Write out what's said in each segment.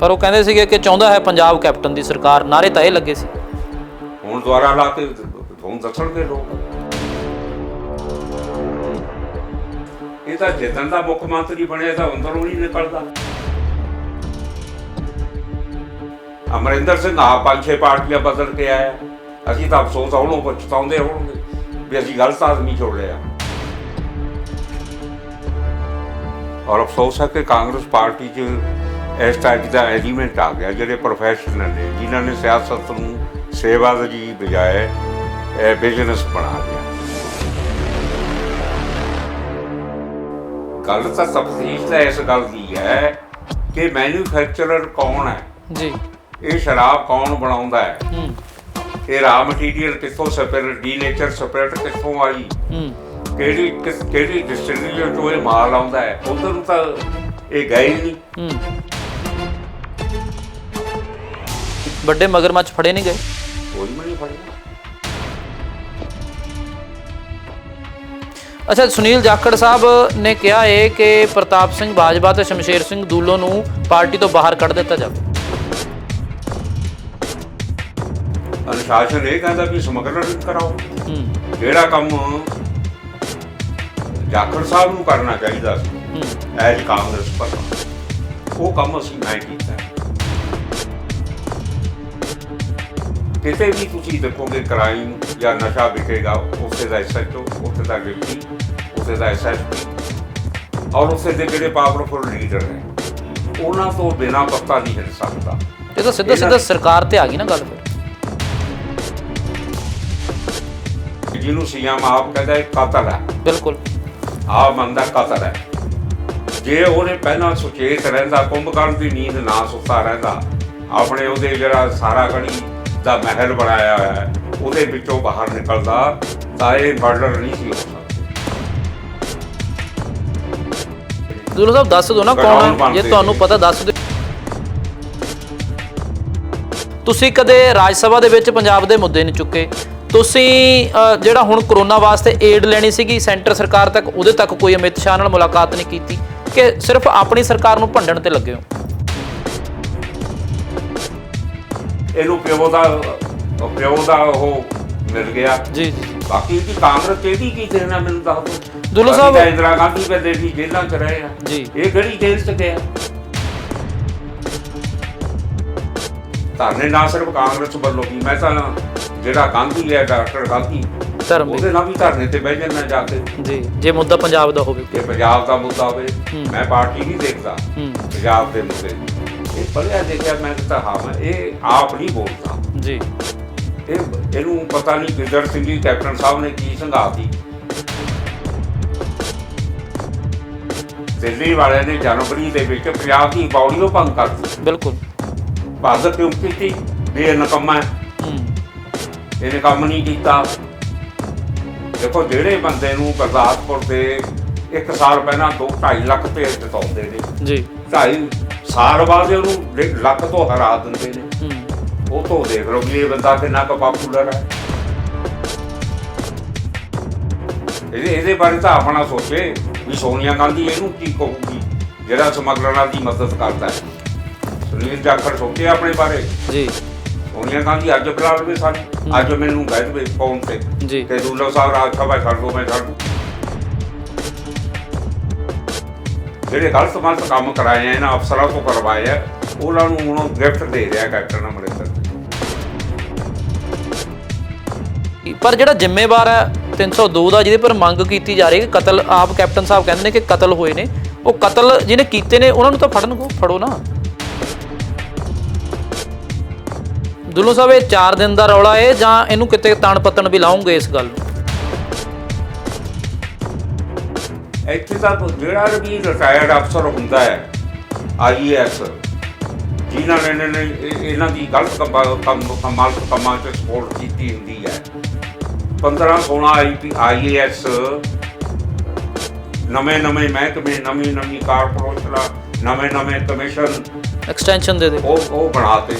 ਪਰ ਉਹ ਕਹਿੰਦੇ ਸੀਗੇ ਕਿ ਚਾਹੁੰਦਾ ਹੈ ਪੰਜਾਬ ਕੈਪਟਨ ਦੀ ਸਰਕਾਰ, ਨਾਰੇ ਤਾਂ ਇਹ ਲੱਗੇ ਸੀ। ਹੁਣ ਦੁਬਾਰਾ ਲਾ ਕੇ ਹੁਣ ਦੱਸਣਗੇ ਲੋਕ। ਇਹ ਤਾਂ ਜਿੱਦਣ ਦਾ ਮੁੱਖ ਮੰਤਰੀ ਬਣਿਆ ਤਾਂ ਅੰਦਰੋਂ ਨਹੀਂ ਨਿਕਲਦਾ। ਅਮਰਿੰਦਰ ਸਿੰਘ ਆਪ 5-6 ਪਾਰਟੀਆਂ ਬਦਲ ਕੇ ਆਇਆ। ਅਸੀਂ ਤਾਂ ਅਫਸੋਸ ਉਹਨੂੰ ਪਛਤਾਉਂਦੇ ਹੋਣਗੇ ਵੀ ਅਸੀਂ ਗਲਤ ਆਦਮੀ ਛੋੜਿਆ। ਔਰ ਅਫਸੋਸ ਹੈ ਕਿ ਕਾਂਗਰਸ ਪਾਰਟੀ 'ਚ ਇਸ ਟਾਈਪ ਦਾ ਐਲੀਮੈਂਟ ਆ ਗਿਆ, ਜਿਹੜੇ ਪ੍ਰੋਫੈਸ਼ਨਲ ਨੇ, ਜਿਨ੍ਹਾਂ ਨੇ ਸਿਆਸਤ ਨੂੰ ਸੇਵਾ ਦੀ ਬਜਾਏ ਬਿਜ਼ਨਸ ਬਣਾ ਲਿਆ। ਗੱਲ ਤਾਂ ਤਫਤੀਸ਼ ਤਾਂ ਇਸ ਗੱਲ ਦੀ ਹੈ ਕਿ ਮੈਨੂਫੈਕਚਰਰ ਕੌਣ ਹੈ ਜੀ, ਇਹ ਸ਼ਰਾਬ ਕੌਣ ਬਣਾਉਂਦਾ ਹੈ, ਇਹ ਰਾ ਮਟੀਰੀਅਲ ਕਿੱਥੋਂ ਡੀਨੇਚਰ ਸਪਿਰਿਟ ਕਿੱਥੋਂ ਆਈ, ਕਿਹੜੀ ਡਿਸਟਿਲਰੀ ਚੋਂ ਇਹ ਮਾਲ ਆਉਂਦਾ ਹੈ। ਉਧਰ ਨੂੰ ਤਾਂ ਇਹ ਗਏ ਹੀ ਨਹੀਂ। ਵੱਡੇ ਮਗਰਮੱਛ ਫੜੇ ਨਹੀਂ ਗਏ, ਕੋਈ ਵੀ ਨਹੀਂ ਫੜਿਆ। ਅੱਛਾ, ਸੁਨੀਲ ਜਾਖੜ ਸਾਹਿਬ ਨੇ ਕਿਹਾ ਹੈ ਕਿ ਪ੍ਰਤਾਪ ਸਿੰਘ ਬਾਜਵਾ ਤੇ ਸ਼ਮਸ਼ੇਰ ਸਿੰਘ ਦੂਲੋ ਨੂੰ ਪਾਰਟੀ ਤੋਂ ਬਾਹਰ ਕੱਢ ਦਿੱਤਾ ਜਾਵੇ। ਅਨੁਸ਼ਾਸਨ ਇਹ ਕਹਿੰਦਾ ਵੀ ਸਮਗਲਰ ਕਰਾਓ। ਜਿਹੜਾ ਕੰਮ ਜਾਖੜ ਸਾਹਿਬ ਨੂੰ ਕਰਨਾ ਚਾਹੀਦਾ ਸੀ ਐਜ ਕਾਂਗਰਸ ਪ੍ਰਧਾਨ, ਉਹ ਕੰਮ ਅਸੀਂ ਮੈਂ ਕੀਤਾ। ਕਿਤੇ ਵੀ ਤੁਸੀਂ ਦੇਖੋਗੇ ਕ੍ਰਾਈਮ ਜਾਂ ਨਸ਼ਾ ਵਿਕੇਗਾ, ਉੱਥੇ ਦਾ SHO, ਉੱਥੇ ਦਾ ਡਿਪਟੀ, ਉੱਥੇ ਦਾ SSP ਔਰ ਉੱਥੇ ਦੇ ਜਿਹੜੇ ਪਾਵਰਫੁਲ ਲੀਡਰ ਨੇ, ਉਹਨਾਂ ਤੋਂ ਬਿਨਾਂ ਪੱਤਾ ਨਹੀਂ ਹਿੱਲ ਸਕਦਾ। ਇਹ ਤਾਂ ਸਿੱਧਾ ਸਰਕਾਰ ਤੇ ਆ ਗਈ ਨਾ ਗੱਲ। ਫਿਰ ਜਿਹਨੂੰ CM ਆਪ ਕਹਿੰਦਾ ਇਹ ਕਤਲ ਹੈ, ਬਿਲਕੁਲ ਆਪ ਮੰਨਦਾ ਕਤਲ ਹੈ। ਜੇ ਉਹਨੇ ਪਹਿਲਾਂ ਸੁਚੇਤ ਰਹਿੰਦਾ, ਕੁੰਭਕਰਨ ਦੀ ਨੀਂਦ ਨਾ ਸੁੱਤਾ ਰਹਿੰਦਾ, ਆਪਣੇ ਉਹਦੇ ਜਿਹੜਾ ਸਾਰਾ ਗੜੀ ਦਾ ਮਹਿਲ ਬਣਾਇਆ ਹੋਇਆ ਹੈ ਉਹਦੇ ਵਿੱਚੋਂ ਬਾਹਰ ਨਿਕਲਦਾ, ਤਾਂ ਇਹ ਮਰਡਰ ਨਹੀਂ ਸੀ ਹੋ ਸਕਦਾ। ਦੂਲੋ ਸਾਹਿਬ ਦੱਸ ਦਿਓ ਨਾ ਕੌਣ ਹੈ, ਜੇ ਤੁਹਾਨੂੰ ਪਤਾ ਦੱਸ ਦਿਓ। ਤੁਸੀਂ ਕਦੇ ਰਾਜ ਸਭਾ ਦੇ ਵਿੱਚ ਪੰਜਾਬ ਦੇ ਮੁੱਦੇ ਨਹੀਂ ਚੁੱਕੇ। ਤੁਸੀਂ ਜਿਹੜਾ ਹੁਣ ਕਰੋਨਾ ਵਾਸਤੇ ਏਡ ਲੈਣੀ ਸੀਗੀ ਸੈਂਟਰ ਸਰਕਾਰ ਤੱਕ, ਉਹਦੇ ਤੱਕ ਕੋਈ ਅਮਿਤ ਸ਼ਾਹ ਨਾਲ ਮੁਲਾਕਾਤ ਨਹੀਂ ਕੀਤੀ, ਕਿ ਸਿਰਫ ਆਪਣੀ ਸਰਕਾਰ ਨੂੰ ਭੰਡਣ ਤੇ ਲੱਗੇ ਹੋ? ਇਹਨੂੰ ਪਿਓ ਦਾ ਉਹ ਮਿਲ ਗਿਆ ਜੀ। ਬਾਕੀ ਦੀ ਕਾਂਗਰਸ ਇਹਦੀ ਕੀ ਦੇਣਾ, ਮੈਨੂੰ ਦੱਸ ਦਿਓ। ਦੁੱਲੋ ਸਾਹਿਬ ਇੰਦਰਾ ਗਾਂਧੀ ਵੇਲੇ ਵੀ ਜੇਲ੍ਹਾਂ 'ਚ ਰਹੇ ਆ ਜੀ, ਇਹ ਕਿਹੜੀ ਜੇਲ੍ਹ 'ਚ ਗਿਆ? ਧਰਨੇ ਨਾ ਸਿਰਫ ਕਾਂਗਰਸ ਵੱਲੋਂ ਵੀ, ਮੈਂ ਤਾਂ ਜਿਹੜਾ ਗਾਂਧੀ ਹੈ ਡਾਕਟਰ ਗਾਂਧੀ, ਉਹਦੇ ਨਾਲ ਵੀ ਧਰਨੇ ਤੇ ਬਹਿ ਜਾਣਾ ਜਾ ਕੇ ਜੀ, ਜੇ ਮੁੱਦਾ ਪੰਜਾਬ ਦਾ ਹੋਵੇ, ਜੇ ਪੰਜਾਬ ਦਾ ਮੁੱਦਾ ਹੋਵੇ। ਮੈਂ ਪਾਰਟੀ ਨਹੀਂ ਦੇਖਦਾ, ਪੰਜਾਬ ਦੇ ਮੁੱਦੇ ਇਹ ਪੜ੍ਹਿਆ ਦੇਖਿਆ ਮੈਂ ਤਾਂ ਹਾਂ, ਇਹ ਆਪ ਨਹੀਂ ਬੋਲਦਾ ਜੀ। ਇਹਨੂੰ ਪਤਾ ਨਹੀਂ ਗਿੱਦੜ ਸਿੰਘ ਜੀ ਕੈਪਟਨ ਸਾਹਿਬ ਨੇ ਕੀ ਸੰਘਾਤੀ। ਦਿੱਲੀ ਵਾਲਿਆਂ ਨੇ ਜਨਵਰੀ ਦੇ ਵਿੱਚ ਪੰਜਾਬ ਦੀ ਪੌੜੀਓ ਭੰਗ ਕਰ ਦਿੱਤੀ। ਬਿਲਕੁਲ ਭਾਰਤ ਕਿਉਂ ਕੀਤੀ ਵੀ ਇਹ ਨਕੰਮਾ ਹੈ, ਇਹਨੇ ਕੰਮ ਨਹੀਂ ਕੀਤਾ। ਦੇਖੋ ਜਿਹੜੇ ਬੰਦੇ ਨੂੰ ਗੁਰਦਾਸਪੁਰ ਦੇ 1 ਸਾਲ ਪਹਿਲਾਂ 2-2.5 ਲੱਖ ਭੇਜ ਦਿੱਤਾਉਂਦੇ ਨੇ ਜੀ, 2.5 ਸਾਲ ਬਾਅਦ ਉਹਨੂੰ ਲੱਖ ਤੋਂ ਹਰਾ ਦਿੰਦੇ ਨੇ। ਉਹ ਤੋਂ ਦੇਖ ਲਓ ਵੀ ਇਹ ਬੰਦਾ ਕਿੰਨਾ ਕੁ ਪਾਪੂਲਰ ਹੈ। ਇਹਦੇ ਬਾਰੇ ਤਾਂ ਆਪਣਾ ਸੋਚੇ ਵੀ ਸੋਨੀਆ ਗਾਂਧੀ ਇਹਨੂੰ ਕੀ ਕਹੂਗੀ ਜਿਹੜਾ ਸਮਗਲਰਾਂ ਦੀ ਮਦਦ ਕਰਦਾ ਹੈ। ਸੁਨੀਲ ਜਾਖੜ ਸੋਚੇ ਆਪਣੇ ਬਾਰੇ ਜੀ। ਸੋਨੀਆ ਗਾਂਧੀ ਅੱਜ ਬੁਲਾ ਲਵੇ ਸਾਨੂੰ, ਅੱਜ ਮੈਨੂੰ ਕਹਿ ਦੇਵੇ ਫੋਨ ਤੇ ਕਿ ਦੂਲੋ ਸਾਹਿਬ ਰਾਜ ਸਭਾ ਛੱਡ ਦਿਓ, ਮੈਂ ਛੱਡ ਦੂੰ। ਜਿਹੜੇ ਗਲਤ ਮਲਤ ਕੰਮ ਕਰਾਏ ਆ ਇਹਨਾਂ ਅਫਸਰਾਂ ਤੋਂ ਕਰਵਾਏ ਆ, ਉਹਨਾਂ ਨੂੰ ਹੁਣ ਗਿਫਟ ਦੇ ਰਿਹਾ ਕੈਪਟਨ ਅਮਰਿੰਦਰ। ਪਰ ਜਿਹੜਾ ਜ਼ਿੰਮੇਵਾਰ ਹੈ 302 ਦਾ, ਜਿਹਦੇ ਪਰ ਮੰਗ ਕੀਤੀ ਜਾ ਰਹੀ ਹੈ ਕਿ ਕਤਲ, ਆਪ ਕੈਪਟਨ ਸਾਹਿਬ ਕਹਿੰਦੇ ਨੇ ਕਿ ਕਤਲ ਹੋਏ ਨੇ, ਉਹ ਕਤਲ ਜਿਹਨੇ ਕੀਤੇ ਨੇ ਉਹਨਾਂ ਨੂੰ ਤਾਂ ਫੜੋ ਨਾ। ਦੁੱਲੋ ਸਾਹਿਬ, ਇਹ 4 ਦਿਨ ਦਾ ਰੌਲਾ ਹੈ ਜਾਂ ਇਹਨੂੰ ਕਿਤੇ ਤਾਣ ਪੱਤਣ ਵੀ ਲਾਉਂਗੇ ਇਸ ਗੱਲ ਨੂੰ? ਇੱਥੇ ਤਾਂ ਜਿਹੜਾ ਵੀ ਰਿਟਾਇਰਡ ਅਫਸਰ ਹੁੰਦਾ ਹੈ IAS, ਜਿਨ੍ਹਾਂ ਨੇ ਇਹਨਾਂ ਦੀ ਗਲਤ ਕੰਮਾਂ 'ਚ ਸਪੋਰਟ ਕੀਤੀ ਹੁੰਦੀ ਹੈ, 15-16 IAS ਨਵੇਂ ਮਹਿਕਮੇ, ਨਵੀਂ ਕਾਰਪੋਰੇਸ਼ਨਾਂ, ਨਵੇਂ ਕਮਿਸ਼ਨ ਐਕਸਟੈਂਸ਼ਨ ਦੇ ਉਹ ਬਣਾਤੇ।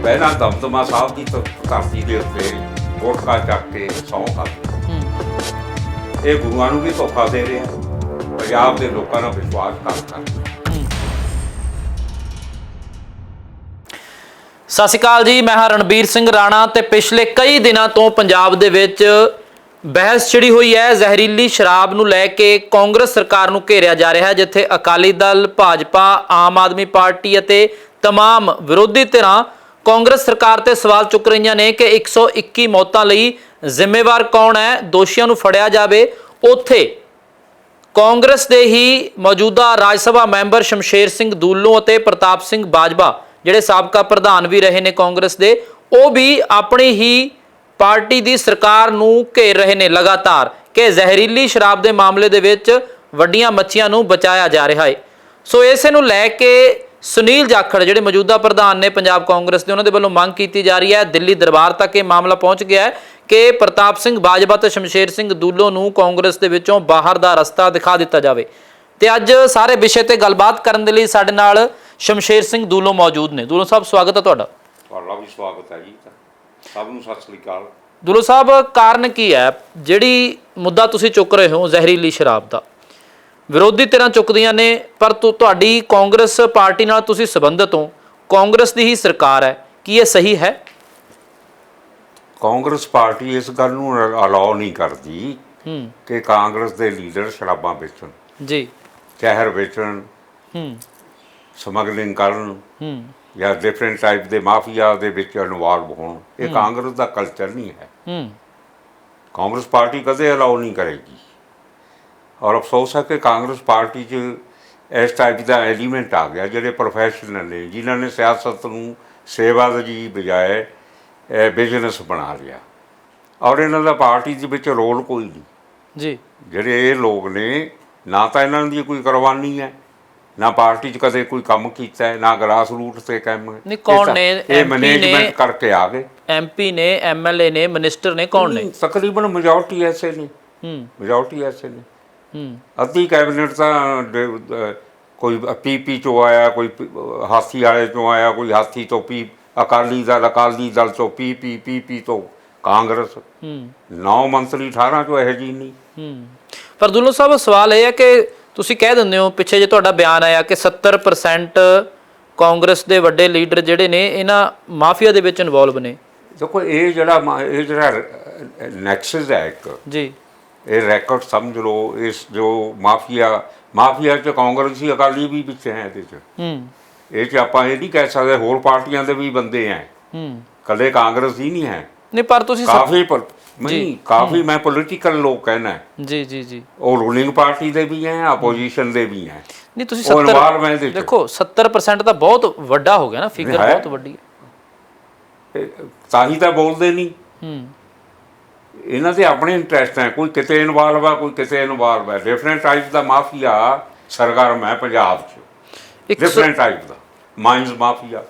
ਪਹਿਲਾਂ ਦਮਦਮਾ ਸਾਹਿਬ ਦੀ ਧਰਤੀ ਦੇ ਉੱਤੇ ਗੁਟਕਾ ਚੱਕ ਕੇ ਸਹੁੰ ਖਾਧੀ। ਇਹ ਗੁਰੂਆਂ ਨੂੰ ਵੀ ਧੋਖਾ ਦੇ ਰਿਹਾ। ਪੰਜਾਬ ਦੇ ਲੋਕਾਂ ਦਾ ਵਿਸ਼ਵਾਸਘਾਤ ਕਰ। ਸਤਿ ਸ਼੍ਰੀ ਅਕਾਲ ਜੀ, ਮੈਂ ਹਾਂ ਰਣਬੀਰ ਸਿੰਘ ਰਾਣਾ ਤੇ ਪਿਛਲੇ ਕਈ ਦਿਨਾਂ ਤੋਂ ਪੰਜਾਬ ਦੇ ਵਿੱਚ ਬਹਿਸ ਛਿੜੀ ਹੋਈ ਹੈ। ਜ਼ਹਿਰੀਲੀ ਸ਼ਰਾਬ ਨੂੰ ਲੈ ਕੇ ਕਾਂਗਰਸ ਸਰਕਾਰ ਨੂੰ ਘੇਰਿਆ ਜਾ ਰਿਹਾ ਹੈ, ਜਿੱਥੇ ਅਕਾਲੀ ਦਲ, ਭਾਜਪਾ, ਆਮ ਆਦਮੀ ਪਾਰਟੀ ਅਤੇ तमाम ਵਿਰੋਧੀ ਧਿਰਾਂ ਕਾਂਗਰਸ ਸਰਕਾਰ ਤੇ ਸਵਾਲ ਚੁੱਕ ਰਹੀਆਂ ਨੇ ਕਿ 121 ਮੌਤਾਂ ਲਈ ਜ਼ਿੰਮੇਵਾਰ ਕੌਣ ਹੈ, ਦੋਸ਼ੀਆਂ ਨੂੰ ਫੜਿਆ ਜਾਵੇ। ਉੱਥੇ ਕਾਂਗਰਸ ਦੇ ਹੀ ਮੌਜੂਦਾ ਰਾਜ ਸਭਾ ਮੈਂਬਰ ਸ਼ਮਸ਼ੇਰ ਸਿੰਘ ਦੂਲੋਂ ਅਤੇ ਪ੍ਰਤਾਪ ਸਿੰਘ ਬਾਜਵਾ, ਜਿਹੜੇ ਸਾਬਕਾ ਪ੍ਰਧਾਨ ਵੀ ਰਹੇ ਨੇ ਕਾਂਗਰਸ ਦੇ, ਉਹ ਵੀ ਆਪਣੀ ਹੀ ਪਾਰਟੀ ਦੀ ਸਰਕਾਰ ਨੂੰ ਘੇਰ ਰਹੇ ਨੇ ਲਗਾਤਾਰ ਕਿ ਜ਼ਹਿਰੀਲੀ ਸ਼ਰਾਬ ਦੇ ਮਾਮਲੇ ਦੇ ਵਿੱਚ ਵੱਡੀਆਂ ਮੱਛੀਆਂ ਨੂੰ ਬਚਾਇਆ ਜਾ ਰਿਹਾ ਹੈ। ਸੋ ਇਸੇ ਨੂੰ ਲੈ ਕੇ ਸੁਨੀਲ ਜਾਖੜ, ਜਿਹੜੇ ਮੌਜੂਦਾ ਪ੍ਰਧਾਨ ਨੇ ਪੰਜਾਬ ਕਾਂਗਰਸ ਦੇ, ਉਹਨਾਂ ਦੇ ਵੱਲੋਂ ਮੰਗ ਕੀਤੀ ਜਾ ਰਹੀ ਹੈ। ਦਿੱਲੀ ਦਰਬਾਰ ਤੱਕ ਇਹ ਮਾਮਲਾ ਪਹੁੰਚ ਗਿਆ ਹੈ ਕਿ ਪ੍ਰਤਾਪ ਸਿੰਘ ਬਾਜਵਾ ਤੇ ਸ਼ਮਸ਼ੇਰ ਸਿੰਘ ਦੂਲੋਂ ਨੂੰ ਕਾਂਗਰਸ ਦੇ ਵਿੱਚੋਂ ਬਾਹਰ ਦਾ ਰਸਤਾ ਦਿਖਾ ਦਿੱਤਾ ਜਾਵੇ। ਤੇ ਅੱਜ ਸਾਰੇ ਵਿਸ਼ੇ ਤੇ ਗੱਲਬਾਤ ਕਰਨ ਦੇ ਲਈ ਸਾਡੇ ਨਾਲ ਸ਼ਮਸ਼ੇਰ ਸਿੰਘ ਦੂਲੋਂ ਮੌਜੂਦ ਨੇ। ਦੂਲੋਂ ਸਾਹਿਬ, ਸਵਾਗਤ ਹੈ ਤੁਹਾਡਾ। ਤੁਹਾਡਾ ਵੀ ਸਵਾਗਤ ਹੈ ਜੀ, ਸਭ ਨੂੰ ਸਤਿ ਸ੍ਰੀ ਅਕਾਲ। ਦੂਲੋਂ ਸਾਹਿਬ, ਕਾਰਨ ਕੀ ਹੈ ਜਿਹੜੀ ਮੁੱਦਾ ਤੁਸੀਂ ਚੁੱਕ ਰਹੇ ਹੋ ਜ਼ਹਿਰੀਲੀ ਸ਼ਰਾਬ ਦਾ? ਵਿਰੋਧੀ ਧਿਰਾਂ ਚੁੱਕਦੀਆਂ ਨੇ, ਪਰ ਤੁਹਾਡੀ ਕਾਂਗਰਸ ਪਾਰਟੀ ਨਾਲ ਤੁਸੀਂ ਸੰਬੰਧਿਤ ਹੋ, ਕਾਂਗਰਸ ਦੀ ਹੀ ਸਰਕਾਰ ਹੈ, ਕੀ ਇਹ ਸਹੀ ਹੈ? ਕਾਂਗਰਸ ਪਾਰਟੀ ਇਸ ਗੱਲ ਨੂੰ ਅਲਾਉ ਨਹੀਂ ਕਰਦੀ ਕਿ ਕਾਂਗਰਸ ਦੇ ਲੀਡਰ ਸ਼ਰਾਬਾਂ ਵੇਚਣ ਜੀ, ਜ਼ਹਿਰ ਵੇਚਣ, ਸਮਗਲਿੰਗ ਕਰਨ ਜਾਂ ਡਿਫਰੈਂਟ ਟਾਈਪ ਦੇ ਮਾਫੀਆ ਦੇ ਵਿੱਚ ਇਨਵੋਲਵ ਹੋਣ। ਇਹ ਕਾਂਗਰਸ ਦਾ ਕਲਚਰ ਨਹੀਂ ਹੈ। ਕਾਂਗਰਸ ਪਾਰਟੀ ਕਦੇ ਅਲਾਉ ਨਹੀਂ ਕਰੇਗੀ। ਔਰ ਅਫਸੋਸ ਹੈ ਕਿ ਕਾਂਗਰਸ ਪਾਰਟੀ 'ਚ ਇਸ ਟਾਈਪ ਦਾ ਐਲੀਮੈਂਟ ਆ ਗਿਆ, ਜਿਹੜੇ ਪ੍ਰੋਫੈਸ਼ਨਲ ਨੇ, ਜਿਨ੍ਹਾਂ ਨੇ ਸਿਆਸਤ ਨੂੰ ਸੇਵਾ ਦੀ ਬਜਾਏ ਬਿਜ਼ਨਸ ਬਣਾ ਲਿਆ। ਔਰ ਇਹਨਾਂ ਦਾ ਪਾਰਟੀ ਦੇ ਵਿੱਚ ਰੋਲ ਕੋਈ ਨਹੀਂ ਜੀ। ਜਿਹੜੇ ਇਹ ਲੋਕ ਨੇ, ਨਾ ਤਾਂ ਇਹਨਾਂ ਦੀ ਕੋਈ ਕੁਰਬਾਨੀ ਹੈ, ਨਾ ਪਾਰਟੀ 'ਚ ਕਦੇ ਕੋਈ ਕੰਮ ਕੀਤਾ ਹੈ, ਨਾ ਗ੍ਰਾਸ ਰੂਟ 'ਤੇ ਕੰਮ ਹੈ। ਨਹੀਂ, ਕੌਣ ਨੇ? ਇਹ ਮੈਨੇਜਮੈਂਟ ਕਰਕੇ ਆ ਗਏ। MP ਨੇ, MLA ਨੇ, ਮਿਨਿਸਟਰ ਨੇ, ਕੌਣ ਨੇ? ਤਕਰੀਬਨ ਮੈਜੋਰਟੀ ਐਸੇ ਨੇ, ਮੈਜੋਰਟੀ ਐਸੇ ਨੇ। ਅੱਧੀ ਕੈਬਨਿਟ ਤਾਂ ਕੋਈ PP ਚੋਂ ਆਇਆ, ਕੋਈ ਹਾਥੀ ਵਾਲੇ ਚੋਂ ਆਇਆ, ਕੋਈ ਹਾਥੀ ਤੋਂ ਅਕਾਲੀ ਦਲ ਤੋਂ PP ਤੋਂ ਕਾਂਗਰਸ। 9 ਮੰਤਰੀ 18 ਚੋਂ ਇਹੋ ਜਿਹੀ ਨਹੀਂ। ਪਰ ਦੁੱਲੋ ਸਾਹਿਬ, ਸਵਾਲ ਇਹ ਹੈ ਕਿ ਤੁਸੀਂ ਕਹਿ ਦਿੰਦੇ ਹੋ, ਪਿੱਛੇ ਜੇ ਤੁਹਾਡਾ ਬਿਆਨ ਆਇਆ ਕਿ 70% ਕਾਂਗਰਸ ਦੇ ਵੱਡੇ ਲੀਡਰ ਜਿਹੜੇ ਨੇ ਇਹਨਾਂ ਮਾਫੀਆ ਦੇ ਵਿੱਚ ਇਨਵੋਲਵ ਨੇ। ਦੇਖੋ, ਇਹ ਜਿਹੜਾ ਨੈਕਸਸ ਹੈ ਇੱਕ ਜੀ, ਇਹ ਰੈਕੋਰਡ ਸਮਝ ਲਓ। ਇਸ ਜੋ ਮਾਫੀਆ 'ਚ ਕਾਂਗਰਸੀ ਅਕਾਲੀ ਵੀ ਵਿੱਚ ਹੈ। ਇਹਦੇ 'ਚ ਇਹ 'ਚ ਆਪਾਂ ਇਹ ਨਹੀਂ ਕਹਿ ਸਕਦੇ, ਹੋਰ ਪਾਰਟੀਆਂ ਦੇ ਵੀ ਬੰਦੇ ਹੈ, ਇਕੱਲੇ ਕਾਂਗਰਸ ਹੀ ਨਹੀਂ ਹੈ। ਨਹੀਂ, ਪਰ ਤੁਸੀਂ ਕਾਫੀ ਮੈਂ ਪੋਲੀਟੀਕਲ ਲੋਕ ਕਹਿਣਾ ਜੀ, ਉਹ ਰੂਲਿੰਗ ਪਾਰਟੀ ਦੇ ਵੀ ਹੈ, ਆਪੋਜੀਸ਼ਨ ਦੇ ਵੀ ਹੈ। ਨਹੀਂ, ਤੁਸੀਂ 70 ਦੇਖੋ, 70% ਤਾਂ ਬਹੁਤ ਵੱਡਾ ਹੋ ਗਿਆ ਨਾ, ਫਿਗਰ ਬਹੁਤ ਵੱਡੀ ਹੈ। ਤਾਂ ਹੀ ਤਾਂ ਬੋਲਦੇ ਨਹੀਂ। ਇਹਨਾਂ ਦੇ ਆਪਣੇ ਇੰਟਰਸਟ ਹੈ, ਕੋਈ ਕਿਤੇ ਇਨਵੋਲਵ ਆ, ਕੋਈ ਕਿਤੇ ਇਨਵੋਲਵ ਹੈ। ਡਿਫਰੈਂਟ ਟਾਈਪ ਦਾ ਮਾਫੀਆ ਸਰਗਰਮ ਹੈ ਪੰਜਾਬ 'ਚ। ਡਿਫਰੈਂਟ ਟਾਈਪ ਦਾ ਮਾਈਨਸ ਮਾਫੀਆ,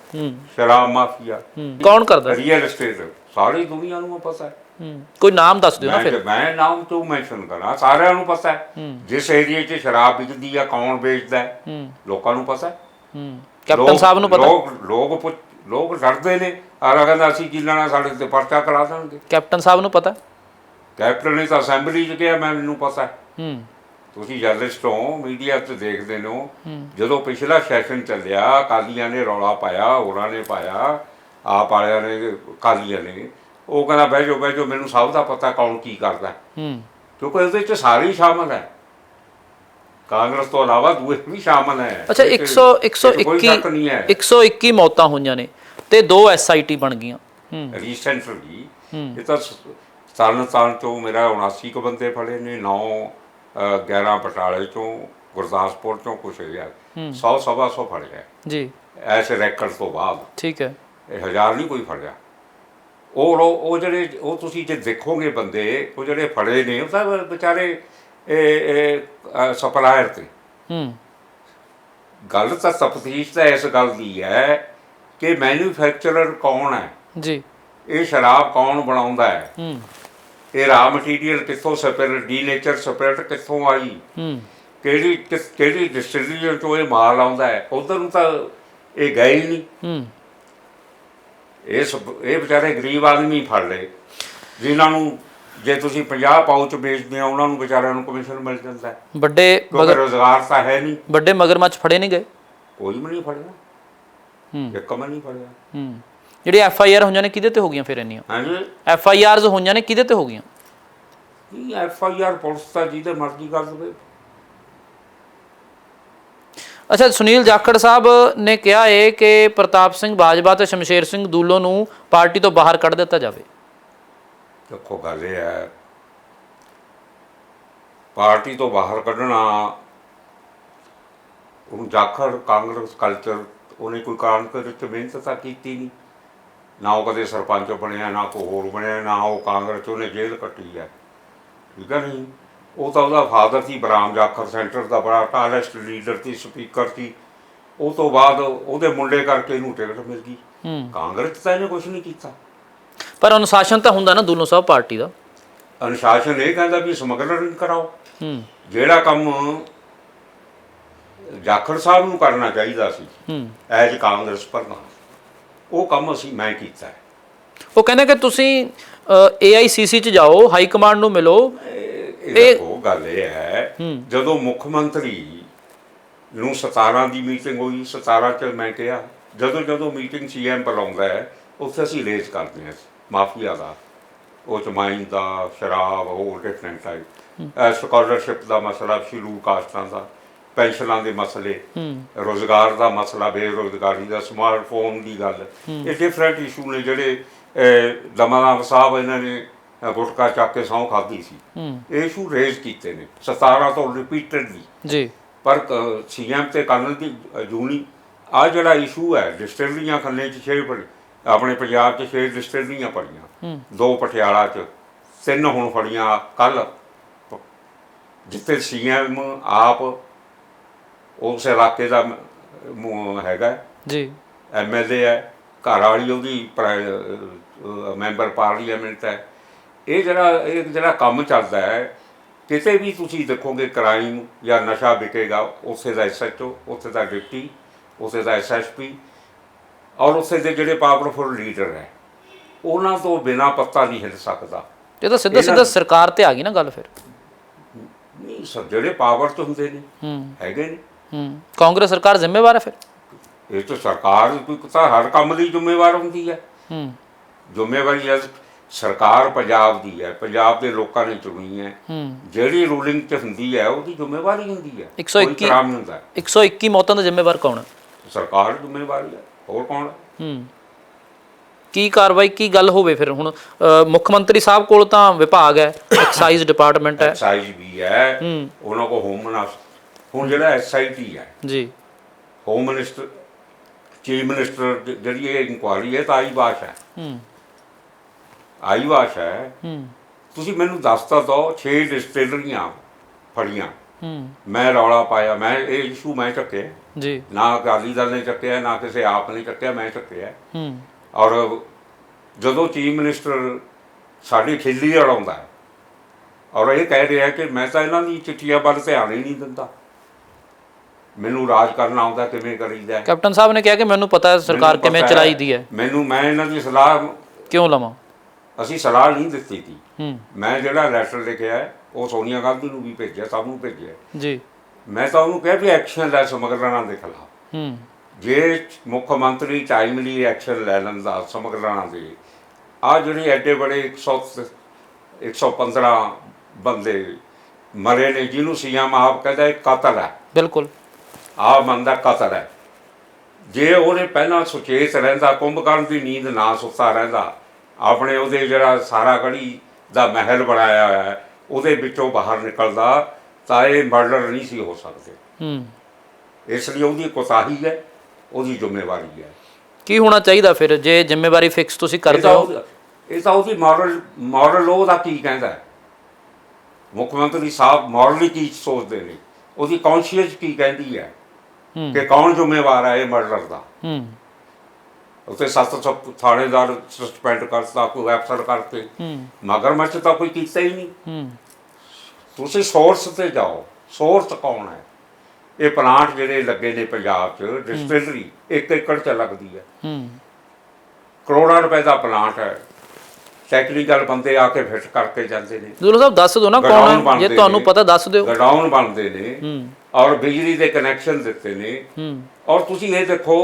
ਸ਼ਰਾਬ ਮਾਫੀਆ, ਕੌਣ ਕਰਦਾ? ਰੀਅਲ ਐਸਟੇਟ, ਸਾਰੀ ਦੁਨੀਆ ਨੂੰ ਪਤਾ ਹੈ। ਕੋਈ ਨਾਮ ਦੱਸ ਦਿਓ ਨਾ ਫਿਰ। ਮੈਂ ਨਾਮ ਤੋਂ ਮੈਂਸ਼ਨ ਕਰਾਂ, ਸਾਰਿਆਂ ਨੂੰ ਪਤਾ ਹੈ। ਜਿਸ ਏਰੀਏ 'ਚ ਸ਼ਰਾਬ ਵਿਕਦੀ ਆ, ਕੌਣ ਵੇਚਦਾ ਹੈ, ਲੋਕਾਂ ਨੂੰ ਪਤਾ ਹੈ। ਕੈਪਟਨ ਸਾਹਿਬ ਨੂੰ ਪਤਾ? ਲੋਕ ਡਰਦੇ ਨੇ, ਆਰਾ ਕਹਿੰਦਾ ਅਸੀਂ ਕੀ ਲੈਣਾ, ਸਾਡੇ ਤੇ ਪਰਚਾ ਕਰਾ ਦੇਣਗੇ। ਕੈਪਟਨ ਸਾਹਿਬ ਨੂੰ ਪਤਾ? ਕੈਪਟਨ ਨੇ ਤਾਂ ਅਸੈਂਬਲੀ 'ਚ ਕਿਹਾ ਮੈਨੂੰ ਪਤਾ ਹੈ। ਤੁਸੀਂ ਜਰਨਲਿਸਟ ਹੋ, ਮੀਡੀਆ 'ਤੇ ਦੇਖਦੇ ਹੋ, ਜਦੋਂ ਪਿਛਲਾ ਸੈਸ਼ਨ ਚੱਲਿਆ, ਅਕਾਲੀਆਂ ਨੇ ਰੌਲਾ ਪਾਇਆ, ਹੋਰਾਂ ਨੇ ਪਾਇਆ, ਆਪ ਵਾਲਿਆਂ ਨੇ, ਅਕਾਲੀਆਂ ਨੇ, ਉਹ ਕਹਿੰਦਾ ਬਹਿ ਜਾਓ, ਮੈਨੂੰ ਸਭ ਦਾ ਪਤਾ ਕੌਣ ਕੀ ਕਰਦਾ। ਕਿਉਂਕਿ ਇਹਦੇ 'ਚ ਸਾਰੇ ਹੀ ਸ਼ਾਮਲ ਹੈ, ਕਾਂਗਰਸ ਤੋਂ ਇਲਾਵਾ ਦੂਏ ਵੀ ਸ਼ਾਮਲ ਹੈ। ਅੱਛਾ, 121 ਮੌਤਾਂ ਹੋਈਆਂ ਨੇ ਤੇ 2 SIT ਬਣ ਗਈਆਂ ਰੀਸੈਂਟਲੀ। ਇਹ ਤਾਂ ਤਰਨਤਾਰਨ ਤੋਂ ਮੇਰਾ 79 ਕੁ ਬੰਦੇ ਫੜੇ ਨੇ, 9-11 ਬਟਾਲੇ ਚੋਂ, ਗੁਰਦਾਸਪੁਰ ਚੋਂ ਕੁਛ ਗਿਆ, 100-125 ਫੜਿਆ ਜੀ ਐਸੇ ਰੈਕਡ ਤੋਂ ਬਾਅਦ। ਠੀਕ ਹੈ, ਇਹ 1000 ਨਹੀਂ ਕੋਈ ਫੜਿਆ। ਉਹ ਜਿਹੜੇ ਉਹ ਤੁਸੀਂ ਜੇ ਦੇਖੋਗੇ ਬੰਦੇ, ਉਹ ਜਿਹੜੇ ਫੜੇ ਨੇ, ਉਹ ਤਾਂ ਵਿਚਾਰੇ ਸਪਲਾਇਰ ਤੇ। ਗੱਲ ਤਾਂ ਤਫਤੀਸ਼ ਤਾਂ ਇਸ ਗੱਲ ਦੀ ਹੈ ਕਿ ਮੈਨੂਫੈਕਚਰਰ ਕੌਣ ਹੈ ਜੀ, ਇਹ ਸ਼ਰਾਬ ਕੌਣ ਬਣਾਉਂਦਾ ਹੈ, ਇਹ ਰਾ ਮਟੀਰੀਅਲ ਕਿੱਥੋਂ ਡੀਨੇਚਰ ਸਪਿਰਿਟ ਕਿੱਥੋਂ ਆਈ, ਕਿਹੜੀ ਡਿਸਟਿਲਰੀ ਚੋਂ ਇਹ ਮਾਲ ਆਉਂਦਾ ਹੈ। ਉਧਰ ਨੂੰ ਤਾਂ ਇਹ ਗਏ ਹੀ ਨਹੀਂ। ਇਹ ਵਿਚਾਰੇ ਗਰੀਬ ਆਦਮੀ ਫੜ ਲਏ, ਜਿਨ੍ਹਾਂ ਨੂੰ ਜੇ ਤੁਸੀਂ 50 ਪਾਊਚ ਵੇਚਦੇ ਆ ਉਹਨਾਂ ਨੂੰ ਵਿਚਾਰਿਆਂ ਨੂੰ ਕਮਿਸ਼ਨ ਮਿਲ ਜਾਂਦਾ ਹੈ। ਵੱਡੇ ਕਿਉਂਕਿ ਰੁਜ਼ਗਾਰ ਤਾਂ ਹੈ ਨਹੀਂ। ਵੱਡੇ ਮਗਰਮੱਛ ਫੜੇ ਨਹੀਂ ਗਏ? ਕੋਈ ਵੀ ਨਹੀਂ ਫੜਿਆ, ਇੱਕ ਵੀ ਨਹੀਂ ਫੜਿਆ। ਜਿਹੜੀ FIR ਹੋਈਆਂ ਨੇ ਕਿਹਦੇ ਤੇ ਹੋ ਗਈਆਂ ਫਿਰ ਇੰਨੀਆਂ? ਹਾਂਜੀ, FIRs ਹੋਈਆਂ ਨੇ ਕਿਹਦੇ ਤੇ ਹੋ ਗਈਆਂ? ਕੀ FIR ਪੁਲਿਸ ਤਾਂ ਜਿਹਦੇ ਮਰਜ਼ੀ ਕਰ ਦੇਵੇ। ਅੱਛਾ, ਸੁਨੀਲ ਜਾਖੜ ਸਾਹਿਬ ਨੇ ਕਿਹਾ ਹੈ ਕਿ ਪ੍ਰਤਾਪ ਸਿੰਘ ਬਾਜਵਾ ਤੇ ਸ਼ਮਸ਼ੇਰ ਸਿੰਘ ਦੂਲੋ ਨੂੰ ਪਾਰਟੀ ਤੋਂ ਬਾਹਰ ਕੱਢ ਦਿੱਤਾ ਜਾਵੇ। ਦੇਖੋ ਗੱਲ ਇਹ ਹੈ, ਪਾਰਟੀ ਤੋਂ ਬਾਹਰ ਕੱਢਣਾ, ਹੁਣ ਜਾਖੜ ਕਾਂਗਰਸ ਕਲਚਰ, ਉਹਨੇ ਕੋਈ ਕਾਂਗਰਸ ਵਿੱਚ ਮਿਹਨਤ ਤਾਂ ਕੀਤੀ ਨਹੀਂ, ਨਾ ਉਹ ਕਦੇ ਸਰਪੰਚ ਬਣਿਆ, ਨਾ ਕੋਈ ਹੋਰ ਬਣਿਆ, ਨਾ ਉਹ ਕਾਂਗਰਸ 'ਚ ਉਹਨੇ ਜੇਲ੍ਹ ਕੱਟੀ ਹੈ, ਠੀਕ ਹੈ ਨਹੀਂ। ਉਹ ਤਾਂ ਉਹਦਾ ਫਾਦਰ ਸੀ ਬਰਾਮ ਜਾਖੜ, ਸੈਂਟਰ ਦਾ ਬੜਾ ਟਾਲੈਸਟ ਲੀਡਰ ਸੀ, ਸਪੀਕਰ ਸੀ। ਉਹ ਤੋਂ ਬਾਅਦ ਉਹਦੇ ਮੁੰਡੇ ਕਰਕੇ ਇਹਨੂੰ ਟਿਕਟ ਮਿਲ ਗਈ। ਕਾਂਗਰਸ 'ਚ ਤਾਂ ਇਹਨੇ ਕੁਛ ਨਹੀਂ ਕੀਤਾ। ਪਰ ਅਨੁਸ਼ਾਸਨ ਤਾਂ ਹੁੰਦਾ ਨਾ ਦੂਲੋ ਸਾਹਿਬ ਪਾਰਟੀ ਦਾ। ਅਨੁਸ਼ਾਸਨ ਇਹ ਕਹਿੰਦਾ ਵੀ ਸਮਗਲਰਿੰਗ ਕਰਾਓ। ਜਿਹੜਾ ਕੰਮ ਜਾਖੜ ਸਾਹਿਬ ਨੂੰ ਕਰਨਾ ਚਾਹੀਦਾ ਸੀ ਐਜ ਕਾਂਗਰਸ ਪ੍ਰਧਾਨ, ਉਹ ਕੰਮ ਮੈਂ ਕੀਤਾ ਹੈ। ਉਹ ਕਹਿੰਦੇ ਕਿ ਤੁਸੀਂ AICC 'ਚ ਜਾਓ, ਹਾਈ ਕਮਾਂਡ ਨੂੰ ਮਿਲੋ। ਉਹ ਗੱਲ ਇਹ ਹੈ, ਜਦੋਂ ਮੁੱਖ ਮੰਤਰੀ ਨੂੰ 17 ਦੀ ਮੀਟਿੰਗ ਹੋਈ, 17 'ਚ ਮੈਂ ਕਿਹਾ ਜਦੋਂ ਮੀਟਿੰਗ CM ਬੁਲਾਉਂਦਾ ਹੈ ਉੱਥੇ ਅਸੀਂ ਰੇਜ਼ ਕਰਦੇ ਹਾਂ ਮਾਫੀਆ ਦਾ, ਉਹ 'ਚ ਮਾਈਨ ਦਾ, ਸ਼ਰਾਬ, ਹੋਰ ਡਿਫਰੈਂਟ ਟਾਈਪ, ਸਕਾਲਰਸ਼ਿਪ ਦਾ ਮਸਲਾ, ਸ਼ਡਿਊਲ ਕਾਸਟਾਂ ਦਾ, ਪੈਨਸ਼ਨਾਂ ਦੇ ਮਸਲੇ, ਰੁਜ਼ਗਾਰ ਦਾ ਮਸਲਾ, ਬੇਰੁਜ਼ਗਾਰੀ ਦਾ, ਸਮਾਰਟਫੋਨ ਦੀ ਗੱਲ, ਇਹ ਡਿਫਰੈਂਟ ਇਸ਼ੂ ਨੇ ਜਿਹੜੇ ਦਮਾਰਾਮ ਸਾਹਿਬ ਇਹਨਾਂ ਨੇ ਗੁਟਕਾ ਚੱਕ ਕੇ ਸਹੁੰ ਖਾਧੀ ਸੀ, ਇਹ ਇਸ਼ੂ ਰੇਜ਼ ਕੀਤੇ ਨੇ 17 ਤੋਂ ਰਿਪੀਟਡਲੀ ਜੀ। ਪਰ CM ਤੇ ਕਰਨਲ ਦੀ ਜੂਨੀ ਆ ਜਿਹੜਾ ਇਸ਼ੂ ਹੈ, ਡਿਸਟਿਲਰੀਆਂ ਖੰਨੇ 'ਚ 6 ਆਪਣੇ ਪੰਜਾਬ 'ਚ 6 ਡਿਸਟਿਲਰੀਆਂ ਪੜੀਆਂ, 2 ਪਟਿਆਲਾ 'ਚ, 3 ਹੁਣ ਫੜੀਆਂ ਕੱਲ੍ਹ, ਜਿੱਥੇ CM ਆਪ ਉਸ ਇਲਾਕੇ ਦਾ ਹੈਗਾ ਜੀ, MLA ਹੈ, ਘਰ ਵਾਲੀ ਉਹਦੀ ਮੈਂਬਰ ਪਾਰਲੀਮੈਂਟ ਹੈ। ਇਹ ਜਿਹੜਾ ਕੰਮ ਚੱਲਦਾ ਹੈ, ਕਿਤੇ ਵੀ ਤੁਸੀਂ ਦੇਖੋਗੇ ਕ੍ਰਾਈਮ ਜਾਂ ਨਸ਼ਾ ਵਿਕੇਗਾ, ਉੱਥੇ ਦਾ SHO, ਉੱਥੇ ਦਾ ਡਿਪਟੀ, ਉੱਥੇ ਦਾ SSP, ਔਰ ਉੱਥੇ ਦੇ ਜਿਹੜੇ ਪਾਵਰਫੁਲ ਲੀਡਰ ਹੈ, ਉਹਨਾਂ ਤੋਂ ਬਿਨਾਂ ਪੱਤਾ ਨਹੀਂ ਹਿੱਲ ਸਕਦਾ। ਇਹ ਤਾਂ ਸਿੱਧਾ ਸਰਕਾਰ ਤੇ ਆ ਗਈ ਨਾ ਗੱਲ ਫਿਰ। ਨਹੀਂ ਸਰ, ਜਿਹੜੇ ਪਾਵਰ 'ਚ ਹੁੰਦੇ ਨੇ ਹੈਗੇ ਨੇ। ਕਾਂਗਰਸ ਸਰਕਾਰ ਜ਼ਿੰਮੇਵਾਰ ਹੈ ਫਿਰ? ਇਹ ਤਾਂ ਸਰਕਾਰ ਤਾਂ ਹਰ ਕੰਮ ਲਈ ਜ਼ਿੰਮੇਵਾਰ ਹੁੰਦੀ ਹੈ। ਜ਼ਿੰਮੇਵਾਰੀ ਹੈ ਸਰਕਾਰ ਪੰਜਾਬ ਦੀ ਹੈ, ਪੰਜਾਬ ਦੇ ਲੋਕਾਂ ਨੇ ਚੁਣੀ ਹੈ, ਜਿਹੜੀ ਰੂਲਿੰਗ 'ਚ ਹੁੰਦੀ ਹੈ ਉਹਦੀ ਜ਼ਿੰਮੇਵਾਰੀ ਹੁੰਦੀ ਹੈ। 121 ਮੌਤਾਂ ਦਾ ਜ਼ਿੰਮੇਵਾਰ ਕੌਣ ਹੈ? ਸਰਕਾਰ ਜ਼ਿੰਮੇਵਾਰੀ ਹੈ, ਹੋਰ ਕੌਣ ਹੈ? ਕੀ ਕਾਰਵਾਈ, ਕੀ ਗੱਲ ਹੋਵੇ ਫਿਰ? ਹੁਣ ਮੁੱਖ ਮੰਤਰੀ ਸਾਹਿਬ ਕੋਲ ਤਾਂ ਵਿਭਾਗ ਹੈ, ਐਕਸਾਈਜ਼ ਡਿਪਾਰਟਮੈਂਟ ਹੈ, ਐਕਸਾਈਜ਼ ਵੀ ਹੈ, ਉਹਨਾਂ ਕੋਲ ਹੋਮ ਮਿਨਿਸਟਰ, ਹੁਣ ਜਿਹੜਾ SIT ਹੈ ਜੀ, ਹੋਮ ਮਿਨਿਸਟਰ, ਚੀਫ ਮਿਨਿਸਟਰ, ਜਿਹੜੀ ਇਹ ਇਨਕੁਆਇਰੀ ਹੈ ਤਾਂ ਆਈਵਾਸ਼ ਹੈ, ਆਈਵਾਸ਼ ਹੈ। ਤੁਸੀਂ ਮੈਨੂੰ ਦੱਸ ਤਾਂ ਦਿਓ, 6 ਡਿਸਟਿਲਰੀਆਂ ਫੜੀਆਂ, ਮੈਂ ਰੌਲਾ ਪਾਇਆ, ਮੈਂ ਇਹ ਇਸ਼ੂ ਮੈਂ ਚੱਕਿਆ ਜੀ, ਨਾ ਅਕਾਲੀ ਦਲ ਨੇ ਚੱਕਿਆ, ਨਾ ਕਿਸੇ ਆਪ ਨੇ ਚੱਕਿਆ, ਮੈਂ ਚੱਕਿਆ। ਔਰ ਜਦੋਂ ਚੀਫ ਮਿਨਿਸਟਰ ਸਾਡੀ ਖਿੱਲੀ ਅੜਾਉਂਦਾ ਹੈ ਔਰ ਇਹ ਕਹਿ ਰਿਹਾ ਕਿ ਮੈਂ ਤਾਂ ਇਹਨਾਂ ਦੀ ਚਿੱਠੀਆਂ ਵੱਲ ਧਿਆਨ ਹੀ ਨਹੀਂ ਦਿੰਦਾ, ਮੈਨੂੰ ਰਾਜ ਕਰਨਾ ਆਉਂਦਾ, ਕਿਵੇਂ ਕਰੀਦਾ। ਕੈਪਟਨ ਸਾਹਿਬ ਨੇ ਕਿਹਾ ਕਿ ਮੈਨੂੰ ਪਤਾ ਹੈ ਸਰਕਾਰ ਕਿਵੇਂ ਚਲਾਈਦੀ ਹੈ, ਮੈਂ ਇਹਨਾਂ ਦੀ ਸਲਾਹ ਕਿਉਂ ਲਵਾਂ? ਅਸੀਂ ਸਲਾਹ ਨਹੀਂ ਦਿੱਤੀ ਸੀ। ਮੈਂ ਜਿਹੜਾ ਲੈਟਰ ਲਿਖਿਆ ਉਹ ਸੋਨੀਆ ਗਾਂਧੀ ਨੂੰ ਵੀ ਭੇਜਿਆ, ਸਭ ਨੂੰ ਭੇਜਿਆ ਜੀ। ਮੈਂ ਤਾਂ ਉਹਨੂੰ ਕਿਹਾ ਵੀ ਐਕਸ਼ਨ ਲੈ ਸਮਗਲਰਾਂ ਦੇ ਖਿਲਾਫ, ਜੇ ਮੁੱਖ ਮੰਤਰੀ ਟਾਈਮਲੀ ਐਕਸ਼ਨ ਲੈ ਲੈਂਦਾ ਸਮਗਲਰਾਂ ਦੇ, ਆਹ ਜਿਹੜੇ ਐਡੇ ਬੜੇ 115 ਬੰਦੇ ਮਰੇ ਨੇ, ਜਿਹਨੂੰ CM ਆਪ ਕਹਿੰਦਾ ਇਹ ਕਤਲ ਹੈ, ਬਿਲਕੁਲ ਆਹ ਬੰਦਾ ਕਤਲ ਹੈ। ਜੇ ਉਹਨੇ ਪਹਿਲਾਂ ਸੁਚੇਤ ਰਹਿੰਦਾ, ਕੁੰਭਕਰਨ ਦੀ ਨੀਂਦ ਨਾ ਸੁੱਤਾ ਰਹਿੰਦਾ, ਆਪਣੇ ਉਹਦੇ ਜਿਹੜਾ ਸਾਰਾ ਗੜੀ ਦਾ ਮਹਿਲ ਬਣਾਇਆ ਹੋਇਆ ਹੈ ਉਹਦੇ ਵਿੱਚੋਂ ਬਾਹਰ ਨਿਕਲਦਾ, ਤਾਂ ਇਹ ਮਰਡਰ ਨਹੀਂ ਸੀ ਹੋ ਸਕਦੇ। ਇਸ ਲਈ ਉਹਦੀ ਕੋਤਾਹੀ ਹੈ, ਉਹਦੀ ਜ਼ਿੰਮੇਵਾਰੀ ਹੈ। ਕੀ ਹੋਣਾ ਚਾਹੀਦਾ ਫਿਰ ਜੇ ਜ਼ਿੰਮੇਵਾਰੀ ਫਿਕਸ ਤੁਸੀਂ ਕਰਦੇ ਹੋ? ਇਹ ਤਾਂ ਉਹਦੀ ਮੋਰਲ ਉਹਦਾ ਕੀ ਕਹਿੰਦਾ ਹੈ, ਮੁੱਖ ਮੰਤਰੀ ਸਾਹਿਬ ਮੋਰਲੀ ਕੀ ਸੋਚਦੇ ਨੇ, ਉਹਦੀ ਕੌਂਸ਼ੀਅਸ ਕੀ ਕਹਿੰਦੀ ਹੈ ਕਿ ਕੌਣ ਜ਼ਿੰਮੇਵਾਰ ਹੈ ਇਹ ਮਰਡਰ ਦਾ। ਉੱਥੇ 700 ਥਾਣੇਦਾਰ ਸਸਪੈਂਡ ਕਰਤਾ, ਕੋਈ ਐਫਸਰ ਕਰਤੇ, ਮਗਰਮੱਛ ਤਾਂ ਕੋਈ ਕੀਤਾ ਹੀ ਨਹੀਂ। ਤੁਸੀਂ ਸੋਰਸ 'ਤੇ ਜਾਓ, ਸੋਰਸ ਕੌਣ ਹੈ? ਇਹ ਪਲਾਂਟ ਜਿਹੜੇ ਲੱਗੇ ਨੇ ਪੰਜਾਬ 'ਚ, ਡਿਸਟਿਲਰੀ 1 ਏਕੜ 'ਚ ਲੱਗਦੀ ਹੈ, ਕਰੋੜਾਂ ਰੁਪਏ ਦਾ ਪਲਾਂਟ ਹੈ, ਟੈਕਨੀਕਲ ਬੰਦੇ ਆ ਕੇ ਫਿੱਟ ਕਰਕੇ ਜਾਂਦੇ ਨੇ। ਦੁੱਲਾ ਸਾਹਿਬ ਦੱਸ ਦਿਓ ਨਾ ਕੌਣ ਹੈ, ਜੇ ਤੁਹਾਨੂੰ ਪਤਾ ਦੱਸ ਦਿਓ। ਗਡਾਊਨ ਬਣਦੇ ਨੇ ਔਰ ਬਿਜਲੀ ਦੇ ਕਨੈਕਸ਼ਨ ਦਿੱਤੇ ਨੇ। ਔਰ ਤੁਸੀਂ ਇਹ ਦੇਖੋ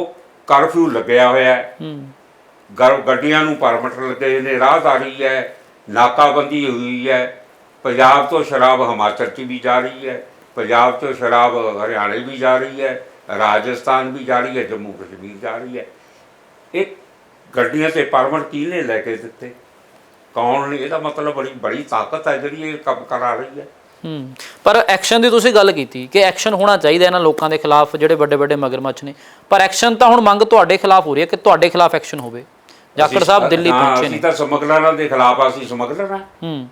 ਕਰਫਿਊ ਲੱਗਿਆ ਹੋਇਆ ਹੈ, ਗੱਡੀਆਂ ਨੂੰ ਪਰਮਿਟ ਲੱਗੇ ਨੇ, ਰਾਹਦਾਰੀ ਹੈ, ਨਾਕਾਬੰਦੀ ਹੋਈ ਹੈ। ਪੰਜਾਬ ਤੋਂ ਸ਼ਰਾਬ ਹਿਮਾਚਲ 'ਚ ਵੀ ਜਾ ਰਹੀ ਹੈ, ਪੰਜਾਬ ਤੋਂ ਸ਼ਰਾਬ ਹਰਿਆਣੇ ਵੀ ਜਾ ਰਹੀ ਹੈ, ਰਾਜਸਥਾਨ ਵੀ ਜਾ ਰਹੀ ਹੈ, ਜੰਮੂ ਕਸ਼ਮੀਰ ਜਾ ਰਹੀ ਹੈ। ਇਹ ਗੱਡੀਆਂ ਤੇ ਪਰਮਿਟ ਕਿਹਨੇ ਲੈ ਕੇ ਦਿੱਤੇ? ਕੌਣ ਨੇ? ਇਹਦਾ ਮਤਲਬ ਬੜੀ ਤਾਕਤ ਹੈ ਜਿਹੜੀ ਇਹ ਕੰਮ ਕਰਾ ਰਹੀ ਹੈ। ਪਰ ਐਕਸ਼ਨ ਦੀ ਤੁਸੀਂ ਗੱਲ ਕੀਤੀ ਕਿ ਐਕਸ਼ਨ ਹੋਣਾ ਚਾਹੀਦਾ ਇਹਨਾਂ ਲੋਕਾਂ ਦੇ ਖਿਲਾਫ ਜਿਹੜੇ ਵੱਡੇ ਵੱਡੇ ਮਗਰਮੱਛ ਨੇ, ਪਰ ਐਕਸ਼ਨ ਤਾਂ ਹੁਣ ਮੰਗ ਤੁਹਾਡੇ ਖਿਲਾਫ ਹੋ ਰਹੀ ਹੈ ਕਿ ਤੁਹਾਡੇ ਖਿਲਾਫ ਐਕਸ਼ਨ ਹੋਵੇ। ਜਾਖੜ ਸਾਹਿਬ ਦਿੱਲੀ ਪਹੁੰਚੇ ਨੇ। ਅਸੀਂ ਤਾਂ ਸਮਗਲਰਾਂ ਦੇ ਖਿਲਾਫ ਆ, ਅਸੀਂ ਸਮਗਲਰ ਹਾਂ।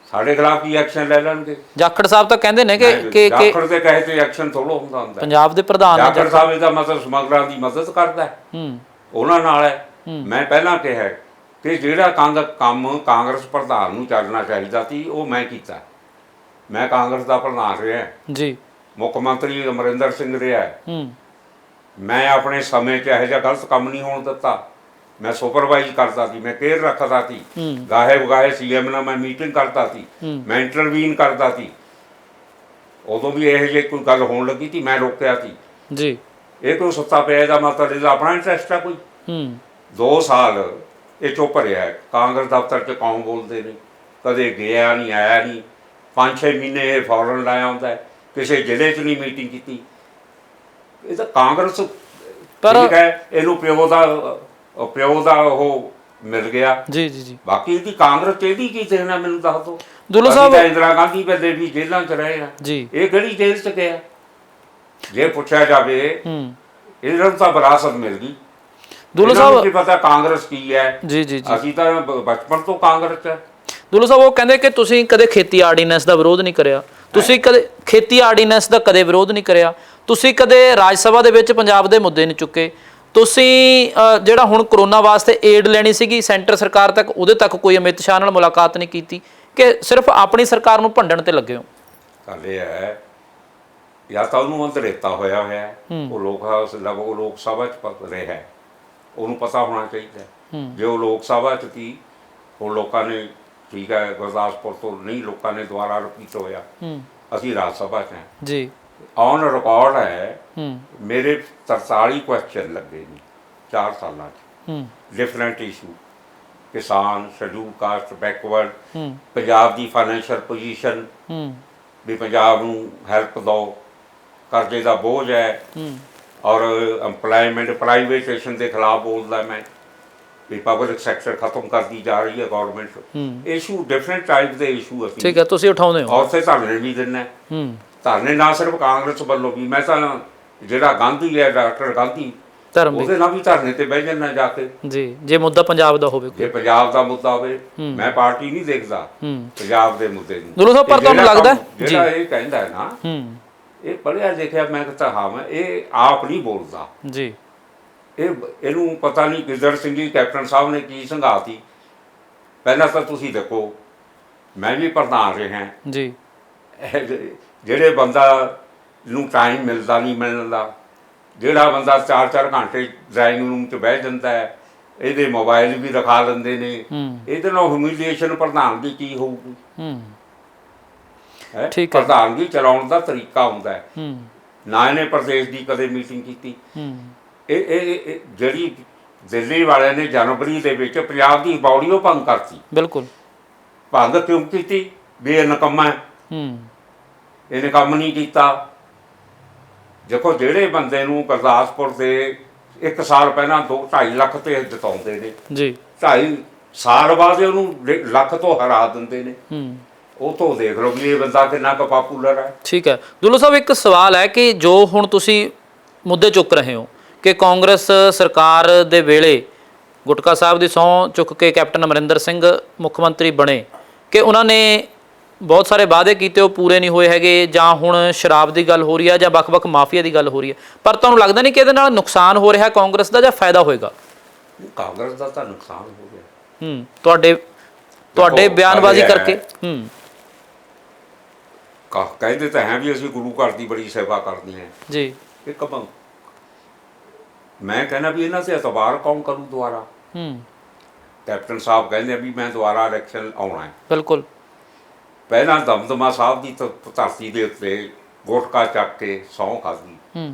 ਸਾਡੇ ਖਿਲਾਫ ਕੀ ਐਕਸ਼ਨ ਲੈ ਲੈਣਗੇ? ਜਾਖੜ ਸਾਹਿਬ ਤਾਂ ਕਹਿੰਦੇ ਨੇ ਕਿ ਜਾਖੜ ਦੇ ਕਹੇ ਤੇ ਐਕਸ਼ਨ ਥੋੜਾ ਹੁੰਦਾ ਪੰਜਾਬ ਦੇ ਪ੍ਰਧਾਨ ਜਾਖੜ ਸਾਹਿਬ ਇਹਦਾ ਮਤਲਬ ਸਮਗਲਰਾਂ ਦੀ ਮਦਦ ਕਰਦਾ ਹੈ, ਉਹਨਾਂ ਨਾਲ ਹੈ। ਮੈਂ ਪਹਿਲਾਂ ਕਿਹਾ ਕਿ ਜਿਹੜਾ ਕੰਮ ਕਾਂਗਰਸ ਪ੍ਰਧਾਨ ਨੂੰ ਚੱਲਣਾ ਚਾਹੀਦਾ ਸੀ ਉਹ ਮੈਂ ਕੀਤਾ। ਮੈਂ ਕਾਂਗਰਸ ਦਾ ਪ੍ਰਧਾਨ ਰਿਹਾ ਜੀ, ਮੁੱਖ ਮੰਤਰੀ ਅਮਰਿੰਦਰ ਸਿੰਘ ਰਿਹਾ। ਮੈਂ ਆਪਣੇ ਸਮੇਂ 'ਚ ਇਹੋ ਜਿਹਾ ਗਲਤ ਕੰਮ ਨਹੀਂ ਹੋਣ ਦਿੱਤਾ। ਮੈਂ ਸੁਪਰਵਾਈਜ਼ ਕਰਦਾ ਸੀ, ਮੈਂ ਕੇਅਰ ਰੱਖਦਾ ਸੀ, ਗਾਹੇ ਵਗਾਹੇ ਸੀਐਮ ਨਾਲ ਮੈਂ ਮੀਟਿੰਗ ਕਰਦਾ ਸੀ, ਮੈਂ ਇੰਟਰਵੀਨ ਕਰਦਾ ਸੀ। ਉਦੋਂ ਵੀ ਇਹੋ ਜਿਹੀ ਕੋਈ ਗੱਲ ਹੋਣ ਲੱਗੀ ਸੀ ਮੈਂ ਰੋਕਿਆ ਸੀ ਜੀ। ਇਹ ਕੋਈ ਸੁੱਤਾ ਪਿਆ ਦਾ ਮਤਲਬ ਇਹਦਾ ਆਪਣਾ ਇੰਟਰਸਟ ਹੈ ਕੋਈ? 2 ਸਾਲ ਇਹ ਚੁੱਪ ਰਿਹਾ। ਕਾਂਗਰਸ ਦਫ਼ਤਰ 'ਚ ਕੌਣ ਬੋਲਦੇ ਨੇ, ਕਦੇ ਗਿਆ ਨਹੀਂ, ਆਇਆ ਨਹੀਂ। 5-6 ਮਹੀਨੇ ਇਹ ਫੌਰਨ ਲਾਇਆ ਹੁੰਦਾ, ਕਿਸੇ ਜ਼ਿਲ੍ਹੇ 'ਚ ਨਹੀਂ ਮੀਟਿੰਗ ਕੀਤੀ। ਇਹ ਤਾਂ ਕਾਂਗਰਸ ਠੀਕ ਹੈ, ਇਹਨੂੰ ਪਿਓ ਦਾ ਉਹ ਮਿਲ ਗਿਆ ਜੀ ਜੀ ਜੀ। ਬਾਕੀ ਇਹਦੀ ਕਾਂਗਰਸ 'ਚ ਇਹਦੀ ਕੀ ਦੇਣਾ ਮੈਨੂੰ ਦੱਸ ਦਿਓ। ਦੁੱਲਾ ਸਾਹਿਬ ਇੰਦਰਾ ਗਾਂਧੀ ਵੇਲੇ ਵੀ ਜੇਲ੍ਹਾਂ 'ਚ ਰਹੇ ਆ ਜੀ, ਇਹ ਕਿਹੜੀ ਜੇਲ੍ਹ 'ਚ ਗਿਆ? ਜੇ ਪੁੱਛਿਆ ਜਾਵੇ ਇਹਨਾਂ ਨੂੰ ਤਾਂ ਵਿਰਾਸਤ ਮਿਲ ਗਈ। ਦੁੱਲਾ ਸਾਹਿਬ ਕੀ ਪਤਾ ਕਾਂਗਰਸ ਕੀ ਹੈ? ਜੀ ਜੀ ਜੀ, ਅਸੀਂ ਤਾਂ ਬਚਪਨ ਤੋਂ ਕਾਂਗਰਸ 'ਚ। ਦੁੱਲਾ ਸਾਹਿਬ ਉਹ ਕਹਿੰਦੇ ਕਿ ਤੁਸੀਂ ਕਦੇ ਖੇਤੀ ਆਰਡੀਨੈਂਸ ਦਾ ਵਿਰੋਧ ਨਹੀਂ ਕਰਿਆ, ਤੁਸੀਂ ਕਦੇ ਖੇਤੀ ਆਰਡੀਨੈਂਸ ਦਾ ਕਦੇ ਵਿਰੋਧ ਨਹੀਂ ਕਰਿਆ, ਤੁਸੀਂ ਕਦੇ ਰਾਜ ਸਭਾ ਦੇ ਵਿੱਚ ਪੰਜਾਬ ਦੇ ਮੁੱਦੇ ਨਹੀਂ ਚੁੱਕੇ, ਤੁਸੀਂ ਜਿਹੜਾ ਹੁਣ ਕਰੋਨਾ ਵਾਸਤੇ ਏਡ ਲੈਣੀ ਸੀਗੀ ਸੈਂਟਰ ਸਰਕਾਰ ਤੱਕ, ਉਹਦੇ ਤੱਕ ਕੋਈ ਅਮਿਤ ਸ਼ਾਹ ਨਾਲ ਮੁਲਾਕਾਤ ਨਹੀਂ ਕੀਤੀ, ਕਿ ਸਿਰਫ ਆਪਣੀ ਸਰਕਾਰ ਨੂੰ ਭੰਡਣ ਤੇ ਲੱਗੇ ਹੋ? ਗੱਲ ਇਹ ਹੈ ਜਾਂ ਤਾਂ ਉਹਨੂੰ ਅੰਦਰੇਤਾ ਹੋਇਆ ਹੈ, ਉਹ ਲੋਕ ਸਭਾ 'ਚ ਰਿਹਾ, ਉਹਨੂੰ ਪਤਾ ਹੋਣਾ ਚਾਹੀਦਾ। ਜੇ ਉਹ ਲੋਕ ਸਭਾ 'ਚ ਸੀ, ਉਹ ਲੋਕਾਂ ਨੇ ਠੀਕ ਹੈ ਗੁਰਦਾਸਪੁਰ ਤੋਂ ਨਹੀਂ, ਲੋਕਾਂ ਨੇ ਦੁਬਾਰਾ ਰਿਪੀਟ ਹੋਇਆ। ਅਸੀਂ ਰਾਜ ਸਭਾ 'ਚ ਹਾਂ ਜੀ, ਔਨ ਰਿਕਾਰਡ ਹੈ ਮੇਰੇ 43 ਕੁਐਸਚਨ ਲੱਗੇ ਨੇ 4 ਸਾਲਾਂ 'ਚ, ਡਿਫਰੈਂਟ ਇਸ਼ੂ, ਕਿਸਾਨ, ਸ਼ੈਡਿਊਲ ਕਾਸਟ, ਬੈਕਵਰਡ, ਪੰਜਾਬ ਦੀ ਫਾਈਨੈਂਸ਼ੀਅਲ ਪੋਜੀਸ਼ਨ, ਵੀ ਪੰਜਾਬ ਨੂੰ ਹੈਲਪ ਦਿਓ, ਕਰਜ਼ੇ ਦਾ ਬੋਝ ਹੈ, ਔਰ ਇੰਪਲਾਇਮੈਂਟ ਪ੍ਰਾਈਵੇਟੇਸ਼ਨ ਦੇ ਖਿਲਾਫ ਬੋਲਦਾ ਮੈਂ, ਵੀ ਪਬਲਿਕ ਸੈਕਟਰ ਖਤਮ ਕਰਦੀ ਜਾ ਰਹੀ ਹੈ ਗਵਰਨਮੈਂਟ। ਇਸ਼ੂ ਡਿਫਰੈਂਟ ਟਾਈਪ ਦੇ ਇਸ਼ੂ ਅਸੀਂ ਠੀਕ ਹੈ ਤੁਸੀਂ ਉਠਾਉਂਦੇ ਹੋ, ਔਰ ਉੱਥੇ ਧਰਨੇ ਵੀ ਦਿੰਦੇ। ਧਰਨੇ ਨਾ ਸਿਰਫ ਕਾਂਗਰਸ ਵੱਲੋਂ ਵੀ, ਮੈਂ ਤਾਂ ਜਿਹੜਾ ਗਾਂਧੀ ਹੈ ਡਾਕਟਰ ਗਾਂਧੀ ਉਹਦੇ ਨਾਲ ਵੀ ਧਰਨੇ ਤੇ ਬਹਿ ਜਾਣਾ ਜਾ ਕੇ ਜੀ, ਜੇ ਮੁੱਦਾ ਪੰਜਾਬ ਦਾ ਹੋਵੇ, ਜੇ ਪੰਜਾਬ ਦਾ ਮੁੱਦਾ ਹੋਵੇ। ਮੈਂ ਪਾਰਟੀ ਨਹੀਂ ਦੇਖਦਾ ਪੰਜਾਬ ਦੇ ਮੁੱਦੇ ਨੂੰ। ਦੁੱਲਾ ਸਾਹਿਬ ਪਰ ਤੁਹਾਨੂੰ ਲੱਗਦਾ ਜਿਹੜਾ ਇਹ ਕਹਿੰਦਾ ਹੈ ਨਾ, ਇਹ ਪੜ੍ਹਿਆ ਲਿਖਿਆ ਮੈਂ ਕਹਿੰਦਾ ਹਾਂ, ਮੈਂ ਇਹ ਆਪ ਨਹੀਂ ਬੋਲਦਾ ਜੀ, ਇਹਨੂੰ ਪਤਾ ਨਹੀਂ ਗਿੱਦੜ ਸਿੰਘ ਜੀ ਕੈਪਟਨ ਸਾਹਿਬ ਨੇ ਕੀ ਸੰਘਾਤੀ। ਪਹਿਲਾਂ ਤਾਂ ਤੁਸੀਂ ਦੇਖੋ ਮੈਂ ਵੀ ਪ੍ਰਧਾਨ ਰਿਹਾ ਜੀ, ਜਿਹੜੇ ਬੰਦਾ ਨੂੰ ਟਾਈਮ ਮਿਲਦਾ ਨਹੀਂ ਮਿਲਦਾ, ਜਿਹੜਾ ਬੰਦਾ 4-4 ਘੰਟੇ ਡਰਾਇੰਗ ਰੂਮ 'ਚ ਬਹਿ ਜਾਂਦਾ ਹੈ, ਇਹਦੇ ਮੋਬਾਈਲ ਵੀ ਰਖਾ ਲੈਂਦੇ ਨੇ, ਇਹਦੇ ਨਾਲ ਹਿਊਮਿਲੀਏਸ਼ਨ ਪ੍ਰਧਾਨ ਦੀ ਕੀ ਹੋਊਗੀ? ਪ੍ਰਧਾਨਗੀ ਚਲਾਉਣ ਦਾ ਤਰੀਕਾ ਹੁੰਦਾ ਹੈ ਨਾ। ਇਹਨੇ ਪ੍ਰਦੇਸ਼ ਦੀ ਕਦੇ ਮੀਟਿੰਗ ਕੀਤੀ। ਇਹ ਜਿਹੜੀ ਦਿੱਲੀ ਵਾਲਿਆਂ ਨੇ ਜਨਵਰੀ ਦੇ ਵਿੱਚ ਪੰਜਾਬ ਦੀ ਬਾਡੀਓ ਭੰਗ ਕਰਤੀ। ਬਿਲਕੁਲ ਭੰਗ ਕਿਉਂ ਕੀਤੀ? ਵੀ ਇਹ ਨਿਕੰਮਾ ਹੈ, ਇਹਨੇ ਕੰਮ ਨਹੀਂ ਕੀਤਾ। ਦੇਖੋ ਜਿਹੜੇ ਬੰਦੇ ਨੂੰ ਗੁਰਦਾਸਪੁਰ ਦੇ 1 ਸਾਲ ਪਹਿਲਾਂ 2-2.5 ਲੱਖ ਤੇ ਜਿਤਾਉਂਦੇ ਨੇ ਜੀ, 2.5 ਸਾਲ ਬਾਅਦ ਉਹਨੂੰ ਲੱਖ ਤੋਂ ਹਰਾ ਦਿੰਦੇ ਨੇ। ਉਹ ਤੋਂ ਦੇਖ ਲਓ ਵੀ ਇਹ ਬੰਦਾ ਕਿੰਨਾ ਕੁ ਪਾਪੂਲਰ ਹੈ। ਠੀਕ ਹੈ ਦੁੱਲਾ ਸਾਹਿਬ, ਇੱਕ ਸਵਾਲ ਹੈ ਕਿ ਜੋ ਹੁਣ ਤੁਸੀਂ ਮੁੱਦੇ ਚੁੱਕ ਰਹੇ ਹੋ ਕਿ ਕਾਂਗਰਸ ਸਰਕਾਰ ਦੇ ਵੇਲੇ ਗੁਟਕਾ ਸਾਹਿਬ ਦੀ ਸਹੁੰ ਚੁੱਕ ਕੇ ਕੈਪਟਨ ਅਮਰਿੰਦਰ ਸਿੰਘ ਮੁੱਖ ਮੰਤਰੀ ਬਣੇ, ਕਿ ਉਹਨਾਂ ਨੇ ਬਹੁਤ ਸਾਰੇ ਵਾਅਦੇ ਕੀਤੇ ਉਹ ਪੂਰੇ ਨਹੀਂ ਹੋਏ ਹੈਗੇ, ਜਾਂ ਹੁਣ ਸ਼ਰਾਬ ਦੀ ਗੱਲ ਹੋ ਰਹੀ ਹੈ, ਜਾਂ ਵੱਖ-ਵੱਖ ਮਾਫੀਆ ਦੀ ਗੱਲ ਹੋ ਰਹੀ ਹੈ, ਪਰ ਤੁਹਾਨੂੰ ਲੱਗਦਾ ਨਹੀਂ ਕਿ ਇਹਦੇ ਨਾਲ ਨੁਕਸਾਨ ਹੋ ਰਿਹਾ ਕਾਂਗਰਸ ਦਾ ਜਾਂ ਫਾਇਦਾ ਹੋਏਗਾ? ਕਾਂਗਰਸ ਦਾ ਤਾਂ ਨੁਕਸਾਨ ਹੋ ਗਿਆ ਤੁਹਾਡੇ ਬਿਆਨਬਾਜ਼ੀ ਕਰਕੇ। ਕਹਿੰਦੇ ਤਾਂ ਹੈ ਵੀ ਅਸੀਂ ਗੁਰੂ ਘਰ ਦੀ ਬੜੀ ਸੇਵਾ ਕਰਦੇ ਹਾਂ ਜੀ, ਇੱਕ ਮੈਂ ਕਹਿੰਦਾ ਵੀ ਇਹਨਾਂ ਤੇ ਇਤਬਾਰ ਕੌਣ ਕਰੂ ਦੁਆਰਾ? ਕੈਪਟਨ ਸਾਹਿਬ ਕਹਿੰਦੇ ਆ ਵੀ ਮੈਂ ਦੁਬਾਰਾ ਇਲੈਕਸ਼ਨ ਆਉਣਾ ਹੈ। ਬਿਲਕੁਲ। ਪਹਿਲਾਂ ਦਮਦਮਾ ਸਾਹਿਬ ਦੀ ਧਰਤੀ ਦੇ ਉੱਤੇ ਗੋਟਕਾ ਚੱਕ ਕੇ ਸਹੁੰ ਖਾਧੀ।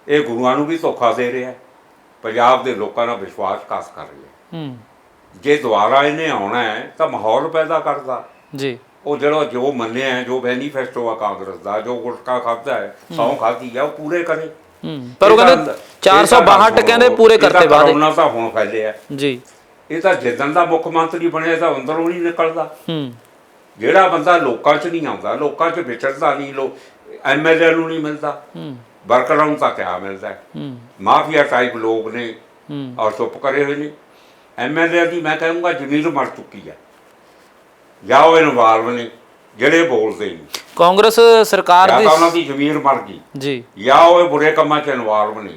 ਇਹ ਗੁਰੂਆਂ ਨੂੰ ਵੀ ਧੋਖਾ ਦੇ ਰਿਹਾ, ਪੰਜਾਬ ਦੇ ਲੋਕਾਂ ਨਾਲ ਵਿਸ਼ਵਾਸਘਾਤ ਕਰ ਰਿਹਾ। ਜੇ ਦੁਬਾਰਾ ਇਹਨੇ ਆਉਣਾ ਹੈ ਤਾਂ ਮਾਹੌਲ ਪੈਦਾ ਕਰਦਾ ਜੀ। ਉਹ ਜੋ ਮੰਨਿਆ, ਜੋ ਮੈਨੀਫੈਸਟੋ ਆ ਕਾਂਗਰਸ ਦਾ, ਜੋ ਗੁਟਕਾ ਖਾਧਾ ਹੈ, ਸਹੁੰ ਖਾਧੀ ਆ, ਉਹ ਪੂਰੇ ਕਰੇ। ਪਰ ਉਹ ਕਹਿੰਦੇ 462 ਕਹਿੰਦੇ ਪੂਰੇ ਕਰਤੇ ਵਾਅਦੇ। ਕਰੋਨਾ ਤਾਂ ਹੁਣ ਫੈਲਿਆ ਜੀ। ਇਹ ਤਾਂ ਜਿੱਦਣ ਦਾ ਮੁੱਖ ਮੰਤਰੀ ਬਣਿਆ ਤਾਂ ਅੰਦਰੋਂ ਨਹੀਂ ਨਿਕਲਦਾ। ਜਿਹੜਾ ਬੰਦਾ ਲੋਕਾਂ 'ਚ ਨਹੀਂ ਆਉਂਦਾ, ਲੋਕਾਂ 'ਚ ਵਿਚਰਦਾ ਨਹੀਂ, MLA ਨੂੰ ਨਹੀਂ ਮਿਲਦਾ, ਵਰਕਰਾਂ ਨੂੰ ਤਾਂ ਕਿਆ ਮਿਲਦਾ। ਮਾਫੀਆ ਟਾਈਪ ਲੋਕ ਨੇ ਔਰ ਚੁੱਪ ਕਰੇ ਹੋਏ ਨੇ। MLA ਦੀ ਮੈਂ ਕਹੂੰਗਾ ਜ਼ਮੀਰ ਮਰ ਚੁੱਕੀ ਹੈ, ਜਾਂ ਉਹ ਇਨਵਾਲਵ ਨੇ ਜਿਹੜੇ ਬੋਲਦੇ ਨੇ। ਕਾਂਗਰਸ ਸਰਕਾਰ ਦੀ ਉਹਨਾਂ ਦੀ ਜ਼ਮੀਰ ਮਰ ਗਈ ਜੀ, ਜਾਂ ਉਹ ਬੁਰੇ ਕੰਮਾਂ 'ਚ ਇਨਵਾਲਵ ਨੇ,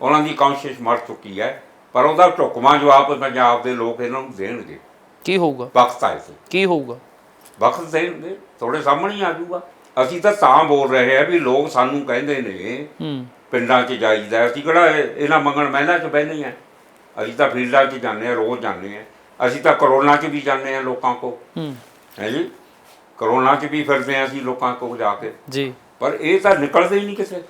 ਉਹਨਾਂ ਦੀ ਕੌਂਸ਼ੀਅਸ ਮਰ ਚੁੱਕੀ ਹੈ। ਪਰ ਉਹਦਾ ਢੁਕਵਾਂ ਜਵਾਬ ਪੰਜਾਬ ਦੇ ਲੋਕ ਇਹਨਾਂ ਨੂੰ ਦੇਣਗੇ। ਕੀ ਹੋਊਗਾ? ਵਕਤ ਆਏ ਤੇ ਕੀ ਹੋਊਗਾ? ਵਕਤ ਦੇਣਗੇ, ਤੁਹਾਡੇ ਸਾਹਮਣੇ ਹੀ ਆ ਜਾਊਗਾ। ਅਸੀਂ ਤਾਂ ਬੋਲ ਰਹੇ ਆ ਵੀ ਲੋਕ ਸਾਨੂੰ ਕਹਿੰਦੇ ਨੇ ਪਿੰਡਾਂ 'ਚ ਜਾਈਦਾ, ਅਸੀਂ ਕਿਹੜਾ ਇਹਨਾਂ ਮੰਗਣ ਮਹਿਲਾਂ 'ਚ ਬਹਿੰਦੇ ਹਾਂ। ਅਸੀਂ ਤਾਂ ਫੀਲਡਾਂ 'ਚ ਜਾਂਦੇ ਹਾਂ, ਰੋਜ਼ ਜਾਂਦੇ ਹਾਂ। ਅਸੀਂ ਤਾਂ ਕਰੋਨਾ 'ਚ ਵੀ ਜਾਂਦੇ ਹਾਂ ਲੋਕਾਂ ਕੋਲ, ਹੈ ਜੀ, ਕਰੋਨਾ 'ਚ ਵੀ ਫਿਰਦੇ ਹਾਂ ਅਸੀਂ ਲੋਕਾਂ ਕੋਲ ਜਾ ਕੇ ਜੀ। ਪਰ ਇਹ ਤਾਂ ਨਿਕਲਦੇ ਹੀ ਨਹੀਂ ਕਿਸੇ।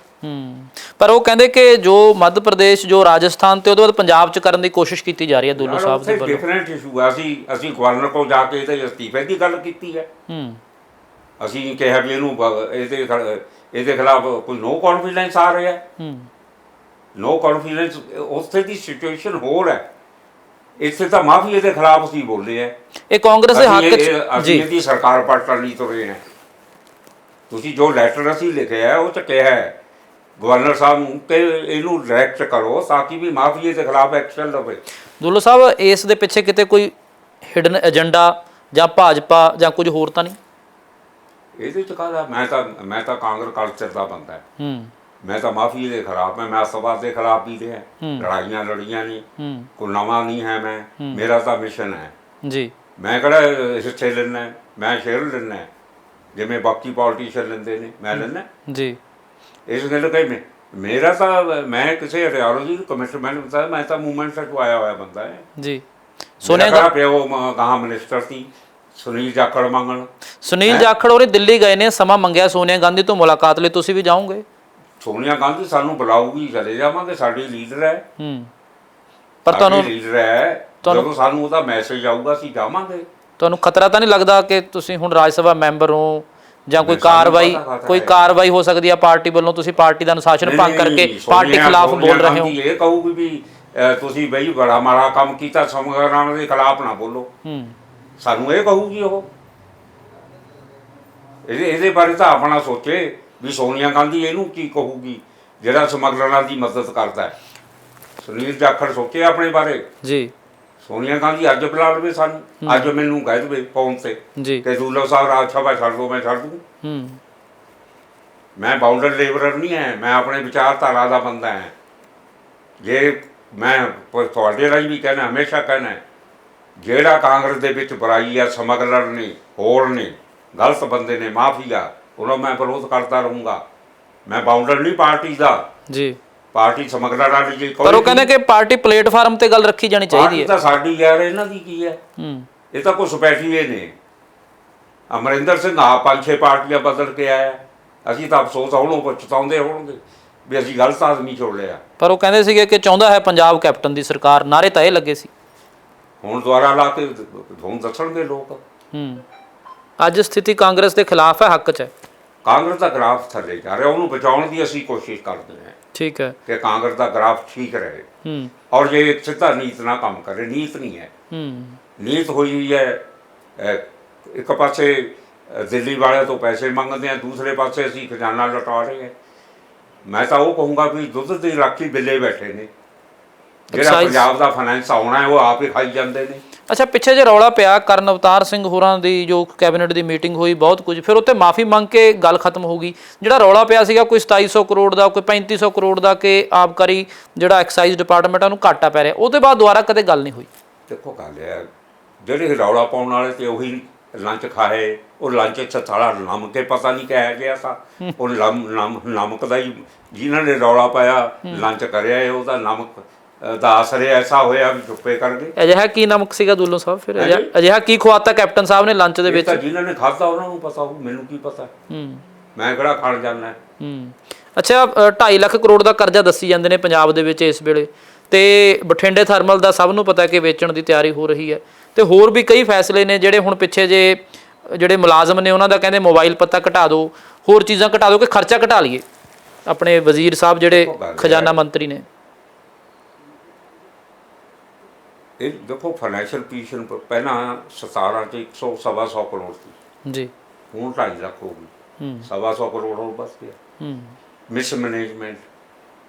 ਪਰ ਉਹ ਕਹਿੰਦੇ ਕਿ ਜੋ ਮੱਧ ਪ੍ਰਦੇਸ਼, ਜੋ ਰਾਜਸਥਾਨ ਤੇ ਉਹਦੇ ਬਾਅਦ ਪੰਜਾਬ 'ਚ ਕਰਨ ਦੀ ਕੋਸ਼ਿਸ਼ ਕੀਤੀ ਜਾ ਰਹੀ ਹੈ ਦੁੱਲੋ ਸਾਹਿਬ ਦੇ ਵੱਲੋਂ। ਡਿਫਰੈਂਟ ਇਸ਼ੂ ਆ। ਅਸੀਂ ਗਵਰਨਰ ਕੋਲ ਜਾ ਕੇ ਇਹਦੇ ਅਸਤੀਫੇ ਦੀ ਗੱਲ ਕੀਤੀ ਹੈ। ਅਸੀਂ ਕਿਹਾ ਵੀ ਇਹਦੇ ਖਿਲਾਫ ਕੋਈ ਨੋ ਕੌਨਫੀਡੈਂਸ ਆ ਰਿਹਾ। ਨੋ ਕੌਨਫੀਡੈਂਸ ਉੱਥੇ ਦੀ ਸਿਚੁਏਸ਼ਨ ਹੋਰ ਹੈ, ਇੱਥੇ ਤਾਂ ਮਾਫੀ ਇਹਦੇ ਖਿਲਾਫ ਅਸੀਂ ਬੋਲੇ ਆ। ਇਹ ਕਾਂਗਰਸ ਦੇ ਹੱਕ 'ਚ ਅਸੀਂ ਇਹਦੀ ਸਰਕਾਰ ਪਲਟਣ ਲਈ ਤੁਰੇ ਹਾਂ। ਤੁਸੀਂ ਜੋ ਲੈਟਰ ਅਸੀਂ ਲਿਖਿਆ ਉਹ 'ਚ ਕਿਹਾ ਹੈ ਗਵਰਨਰ ਸਾਹਿਬ ਨੂੰ ਕਿ ਇਹਨੂੰ ਡਾਇਰੈਕਟ ਕਰੋ ਤਾਂ ਕਿ ਵੀ ਮਾਫੀਏ ਦੇ ਖਿਲਾਫ ਐਕਸ਼ਨ ਲਵੇ। ਦੁੱਲੋ ਸਾਹਿਬ, ਇਸ ਦੇ ਪਿੱਛੇ ਕਿਤੇ ਕੋਈ ਹਿਡਨ ਏਜੰਡਾ ਜਾਂ ਭਾਜਪਾ ਜਾਂ ਕੁਝ ਹੋਰ ਤਾਂ ਨਹੀਂ? ਇਹਦੇ 'ਚ ਕਾਹਦਾ? ਮੈਂ ਤਾਂ ਕਾਂਗਰਸ ਕਲਚਰ ਦਾ ਬੰਦਾ ਹੈ। ਮੈਂ ਤਾਂ ਮਾਫੀਏ ਦੇ ਖਿਲਾਫ, ਮੈਂ ਅੱਤਵਾਦ ਦੇ ਖਿਲਾਫ ਵੀ ਰਿਹਾ, ਲੜਾਈਆਂ ਲੜੀਆਂ ਨੇ, ਕੋਈ ਨਵਾਂ ਨਹੀਂ ਹੈ। ਮੇਰਾ ਤਾਂ ਮਿਸ਼ਨ ਹੈ ਜੀ। ਮੈਂ ਕਿਹੜਾ ਹਿੱਸੇ ਲੈਣਾ, ਮੈਂ ਸ਼ੇਅਰ ਲੈਣਾ ਜਿਵੇਂ ਬਾਕੀ ਪੋਲੀਟੀਸ਼ੀਅਨ ਲੈਂਦੇ ਨੇ, ਮੈਂ ਲੈਣਾ ਜੀ। ਇਸ ਗੱਲ ਕਹੀ ਮੇਰਾ ਤਾਂ, ਮੈਂ ਕਿਸੇ ਆਈਡੀਓਲੋਜੀ ਦੀ ਕਮਿਟਮੈਂਟ ਹੁੰਦਾ, ਮੈਂ ਤਾਂ ਮੂਵਮੈਂਟ ਤੋਂ ਆਇਆ ਹੋਇਆ ਬੰਦਾ ਹੈ ਜੀ। ਸੋਨੀਆ ਪਿਓ ਕਹਾਂ ਮਿਨਿਸਟਰ ਸੀ, ਸੁਨੀਲ ਜਾਖੜ ਮੰਗਣ। ਸੁਨੀਲ ਜਾਖੜ ਉਹਨੇ ਦਿੱਲੀ ਗਏ ਨੇ, ਸਮਾਂ ਮੰਗਿਆ ਸੋਨੀਆ ਗਾਂਧੀ ਤੋਂ ਮੁਲਾਕਾਤ ਲਈ, ਤੁਸੀਂ ਵੀ ਜਾਓਗੇ? ਸੋਨੀਆ ਗਾਂਧੀ ਸਾਨੂੰ ਬੁਲਾਊਗੀ, ਚਲੇ ਜਾਵਾਂਗੇ, ਸਾਡੀ ਲੀਡਰ ਹੈ। ਪਰ ਤੁਹਾਨੂੰ ਲੀਡਰ ਹੈ, ਜਦੋਂ ਸਾਨੂੰ ਉਹਦਾ ਮੈਸੇਜ ਆਊਗਾ ਅਸੀਂ ਜਾਵਾਂਗੇ। ਤੁਹਾਨੂੰ ਖਤਰਾ ਤਾਂ ਨਹੀਂ ਲੱਗਦਾ ਕਿ ਤੁਸੀਂ ਹੁਣ ਰਾਜ ਸਭਾ ਮੈਂਬਰ ਹੋ ਜਾਂ ਕੋਈ ਕਾਰਵਾਈ ਹੋ ਸਕਦੀ ਹੈ ਪਾਰਟੀ ਵੱਲੋਂ, ਤੁਸੀਂ ਪਾਰਟੀ ਦਾ ਅਨੁਸ਼ਾਸਨ ਭੰਗ ਕਰਕੇ ਪਾਰਟੀ ਖਿਲਾਫ ਬੋਲ ਰਹੇ ਹੋ? ਇਹ ਕਹੂਗੀ ਵੀ ਤੁਸੀਂ ਬਈ ਬੜਾ ਮਾੜਾ ਕੰਮ ਕੀਤਾ, ਸਮਗਰਾਂ ਦੇ ਖਿਲਾਫ ਨਾ ਬੋਲੋ, ਸਾਨੂੰ ਇਹ ਕਹੂਗੀ ਉਹ। ਇਹਦੇ ਬਾਰੇ ਤਾਂ ਆਪਣਾ ਸੋਚੇ ਵੀ ਸੋਨੀਆ ਗਾਂਧੀ ਇਹਨੂੰ ਕੀ ਕਹੂਗੀ ਜਿਹੜਾ ਸਮਗਲਰਾਂ ਦੀ ਮਦਦ ਕਰਦਾ ਹੈ। ਸੁਨੀਲ ਜਾਖੜ ਸੋਚੇ ਆਪਣੇ ਬਾਰੇ ਜੀ। ਸੋਨੀਆ ਗਾਂਧੀ ਅੱਜ ਬੁਲਾ ਲਵੇ ਸਾਨੂੰ, ਅੱਜ ਮੈਨੂੰ ਕਹਿ ਦੇਵੇ ਫੋਨ ਤੇ ਕਿ ਦੁੱਲੋ ਸਾਹਿਬ ਰਾਜ ਸਭਾ ਛੱਡ ਦਿਓ, ਮੈਂ ਛੱਡ ਦੂੰ। ਮੈਂ ਬਾਉਂਡਰ ਲੇਬਰਰ ਨਹੀਂ ਹੈ, ਮੈਂ ਆਪਣੇ ਵਿਚਾਰਧਾਰਾ ਦਾ ਬੰਦਾ ਹੈ। ਜੇ ਮੈਂ ਤੁਹਾਡੇ ਰਾਹੀਂ ਵੀ ਕਹਿਣਾ, ਹਮੇਸ਼ਾ ਕਹਿਣਾ, ਜਿਹੜਾ ਕਾਂਗਰਸ ਦੇ ਵਿੱਚ ਬੁਰਾਈ ਆ, ਸਮਗਲਰ ਨੇ, ਹੋਰ ਨੇ, ਗਲਤ ਬੰਦੇ ਨੇ, ਮਾਫੀਆ, ਉਹਨਾਂ ਮੈਂ ਵਿਰੋਧ ਕਰਦਾ ਰਹੂੰਗਾ। ਮੈਂ ਬਾਉਂਡਰ ਨਹੀਂ ਪਾਰਟੀ ਦਾ ਜੀ, ਪਾਰਟੀ ਸਮਗਲਰ ਵਾਲੀ ਜੀ। ਪਰ ਉਹ ਕਹਿੰਦੇ ਕਿ ਪਾਰਟੀ ਪਲੇਟਫਾਰਮ ਤੇ ਗੱਲ ਰੱਖੀ ਜਾਣੀ ਚਾਹੀਦੀ ਹੈ। ਤਾਂ ਸਾਡੀ ਯਾਰ, ਇਹਨਾਂ ਦੀ ਕੀ ਹੈ? ਇਹ ਤਾਂ ਕੋਈ ਸਪੈਸ਼ੀਏ ਨੇ। ਅਮਰਿੰਦਰ ਸਿੰਘ ਆ 5-6 ਪਾਰਟੀਆਂ ਬਦਲ ਕੇ ਆਇਆ, ਅਸੀਂ ਤਾਂ ਅਫਸੋਸ ਹੁਣ ਪਛਤਾਉਂਦੇ ਹੋਣਗੇ ਵੀ ਅਸੀਂ ਗਲਤ ਆਦਮੀ ਚੁਣ ਲਿਆ। ਪਰ ਉਹ ਕਹਿੰਦੇ ਸੀਗੇ ਕਿ ਚਾਹੁੰਦਾ ਹੈ ਪੰਜਾਬ ਕੈਪਟਨ ਦੀ ਸਰਕਾਰ, ਨਾਰੇ ਤਾਂ ਇਹ ਲੱਗੇ ਸੀ। ਹੁਣ ਦੁਆਰਾ ਲਾ ਕੇ ਹੁਣ ਦੱਸਣਗੇ ਲੋਕ। ਅੱਜ ਸਥਿਤੀ ਕਾਂਗਰਸ ਦੇ ਖਿਲਾਫ ਹੈ, ਹੱਕ 'ਚ ਹੈ। ਕਾਂਗਰਸ ਦਾ ਗ੍ਰਾਫ ਥੱਲੇ ਜਾ ਰਿਹਾ, ਉਹਨੂੰ ਬਚਾਉਣ ਦੀ ਅਸੀਂ ਕੋਸ਼ਿਸ਼ ਕਰਦੇ ਹਾਂ। ਠੀਕ ਹੈ ਕਿ ਕਾਂਗਰਸ ਦਾ ਗ੍ਰਾਫ ਠੀਕ ਰਹੇ। ਔਰ ਜੇ ਇੱਕ ਸਿੱਧਾ ਨੀਤ ਨਾਲ ਕੰਮ ਕਰੇ, ਨੀਤ ਨਹੀਂ ਹੈ, ਨੀਤ ਹੋਈ ਹੈ ਇੱਕ ਪਾਸੇ ਦਿੱਲੀ ਵਾਲਿਆਂ ਤੋਂ ਪੈਸੇ ਮੰਗਦੇ ਹਾਂ, ਦੂਸਰੇ ਪਾਸੇ ਅਸੀਂ ਖਜ਼ਾਨਾ ਲੁਟਾ ਰਹੇ ਹਾਂ। ਮੈਂ ਤਾਂ ਉਹ ਕਹੂੰਗਾ ਵੀ ਦੁੱਧ ਦੀ ਰਾਖੀ ਬਿੱਲੇ ਬੈਠੇ ਨੇ, ਜਿਹੜਾ ਪੰਜਾਬ ਦਾ ਫਾਈਨੈਂਸ ਆਉਣਾ ਹੈ ਉਹ ਆਪ ਹੀ ਖਾਈ ਜਾਂਦੇ ਨੇ। ਅੱਛਾ, ਪਿੱਛੇ ਜੇ ਰੌਲਾ ਪਿਆ ਕਰਨ ਅਵਤਾਰ ਸਿੰਘ ਹੋਰਾਂ ਦੀ ਜੋ ਕੈਬਨਿਟ ਦੀ ਮੀਟਿੰਗ ਹੋਈ, ਬਹੁਤ ਕੁਝ, ਫਿਰ ਉੱਥੇ ਮਾਫੀ ਮੰਗ ਕੇ ਗੱਲ ਖਤਮ ਹੋ ਗਈ। ਜਿਹੜਾ ਰੌਲਾ ਪਿਆ ਸੀਗਾ ਕੋਈ 2700 ਕਰੋੜ ਦਾ, ਕੋਈ 3500 ਕਰੋੜ ਦਾ, ਕਿ ਆਬਕਾਰੀ ਜਿਹੜਾ ਐਕਸਾਈਜ਼ ਡਿਪਾਰਟਮੈਂਟ ਆ ਉਹਨੂੰ ਘਾਟਾ ਪੈ ਰਿਹਾ, ਉਹਦੇ ਬਾਅਦ ਦੁਬਾਰਾ ਕਦੇ ਗੱਲ ਨਹੀਂ ਹੋਈ। ਦੇਖੋ ਗੱਲ ਹੈ, ਜਿਹੜੇ ਰੌਲਾ ਪਾਉਣ ਵਾਲੇ ਤੇ ਉਹੀ ਲੰਚ ਖਾਏ, ਉਹ ਲੰਚ 'ਚ ਸਾਲਾ ਨਮਕ ਕੇ ਪਤਾ ਨਹੀਂ ਕਿਹਾ ਗਿਆ ਸਾ, ਉਹ ਨਮਕ ਦਾ ਹੀ, ਜਿਨ੍ਹਾਂ ਨੇ ਰੌਲਾ ਪਾਇਆ ਲੰਚ ਕਰਿਆ ਉਹਦਾ ਨਮਕ ਦਾ ਅਸਰ ਐਸਾ ਹੋਇਆ ਵੀ ਚੁੱਪੇ ਕਰ ਗਏ। ਅਜਿਹਾ ਕੀ ਨਮਕ ਸੀਗਾ ਦੁੱਲੋਂ ਸਾਹਿਬ ਫਿਰ? ਅਜਿਹਾ ਕੀ ਖਵਾਤਾ ਕੈਪਟਨ ਸਾਹਿਬ ਨੇ ਲੰਚ ਦੇ ਵਿੱਚ? ਜਿਨ੍ਹਾਂ ਨੇ ਖਾਧਾ ਉਹਨਾਂ ਨੂੰ ਪਤਾ ਹੋਊ, ਮੈਨੂੰ ਕੀ ਪਤਾ। ਮੈਂ ਕਿਹੜਾ ਖਾਣ ਜਾਂਦਾ। ਅੱਛਾ, 2.5 ਲੱਖ ਕਰੋੜ ਦਾ ਕਰਜ਼ਾ ਦੱਸੀ ਜਾਂਦੇ ਨੇ ਪੰਜਾਬ ਦੇ ਵਿੱਚ ਇਸ ਵੇਲੇ, ਤੇ ਬਠਿੰਡੇ ਥਰਮਲ ਦਾ ਸਭ ਨੂੰ ਪਤਾ ਕਿ ਵੇਚਣ ਦੀ ਤਿਆਰੀ ਹੋ ਰਹੀ ਹੈ, ਤੇ ਹੋਰ ਵੀ ਕਈ ਫੈਸਲੇ ਨੇ ਜਿਹੜੇ ਹੁਣ ਪਿੱਛੇ ਜੇ ਜਿਹੜੇ ਮੁਲਾਜ਼ਮ ਨੇ ਉਹਨਾਂ ਦਾ ਕਹਿੰਦੇ ਮੋਬਾਈਲ ਪੱਤਾ ਘਟਾ ਦਿਓ, ਹੋਰ ਚੀਜ਼ਾਂ ਘਟਾ ਦਿਓ ਕਿ ਖਰਚਾ ਘਟਾ ਲਈਏ। ਆਪਣੇ ਵਜ਼ੀਰ ਸਾਹਿਬ ਜਿਹੜੇ ਖਜ਼ਾਨਾ ਮੰਤਰੀ ਨੇ, ਇਹ ਦੇਖੋ ਫਾਈਨੈਂਸ਼ੀਅਲ ਪੋਜੀਸ਼ਨ ਪਹਿਲਾਂ 17 ਚ 100-125 ਕਰੋੜ ਸੀ ਜੀ, ਹੁਣ 2.5 ਲੱਖ ਹੋ ਗਈ। 125 ਕਰੋੜ ਹੋਰ ਬਚ ਗਿਆ। ਮਿਸਮੈਨੇਜਮੈਂਟ,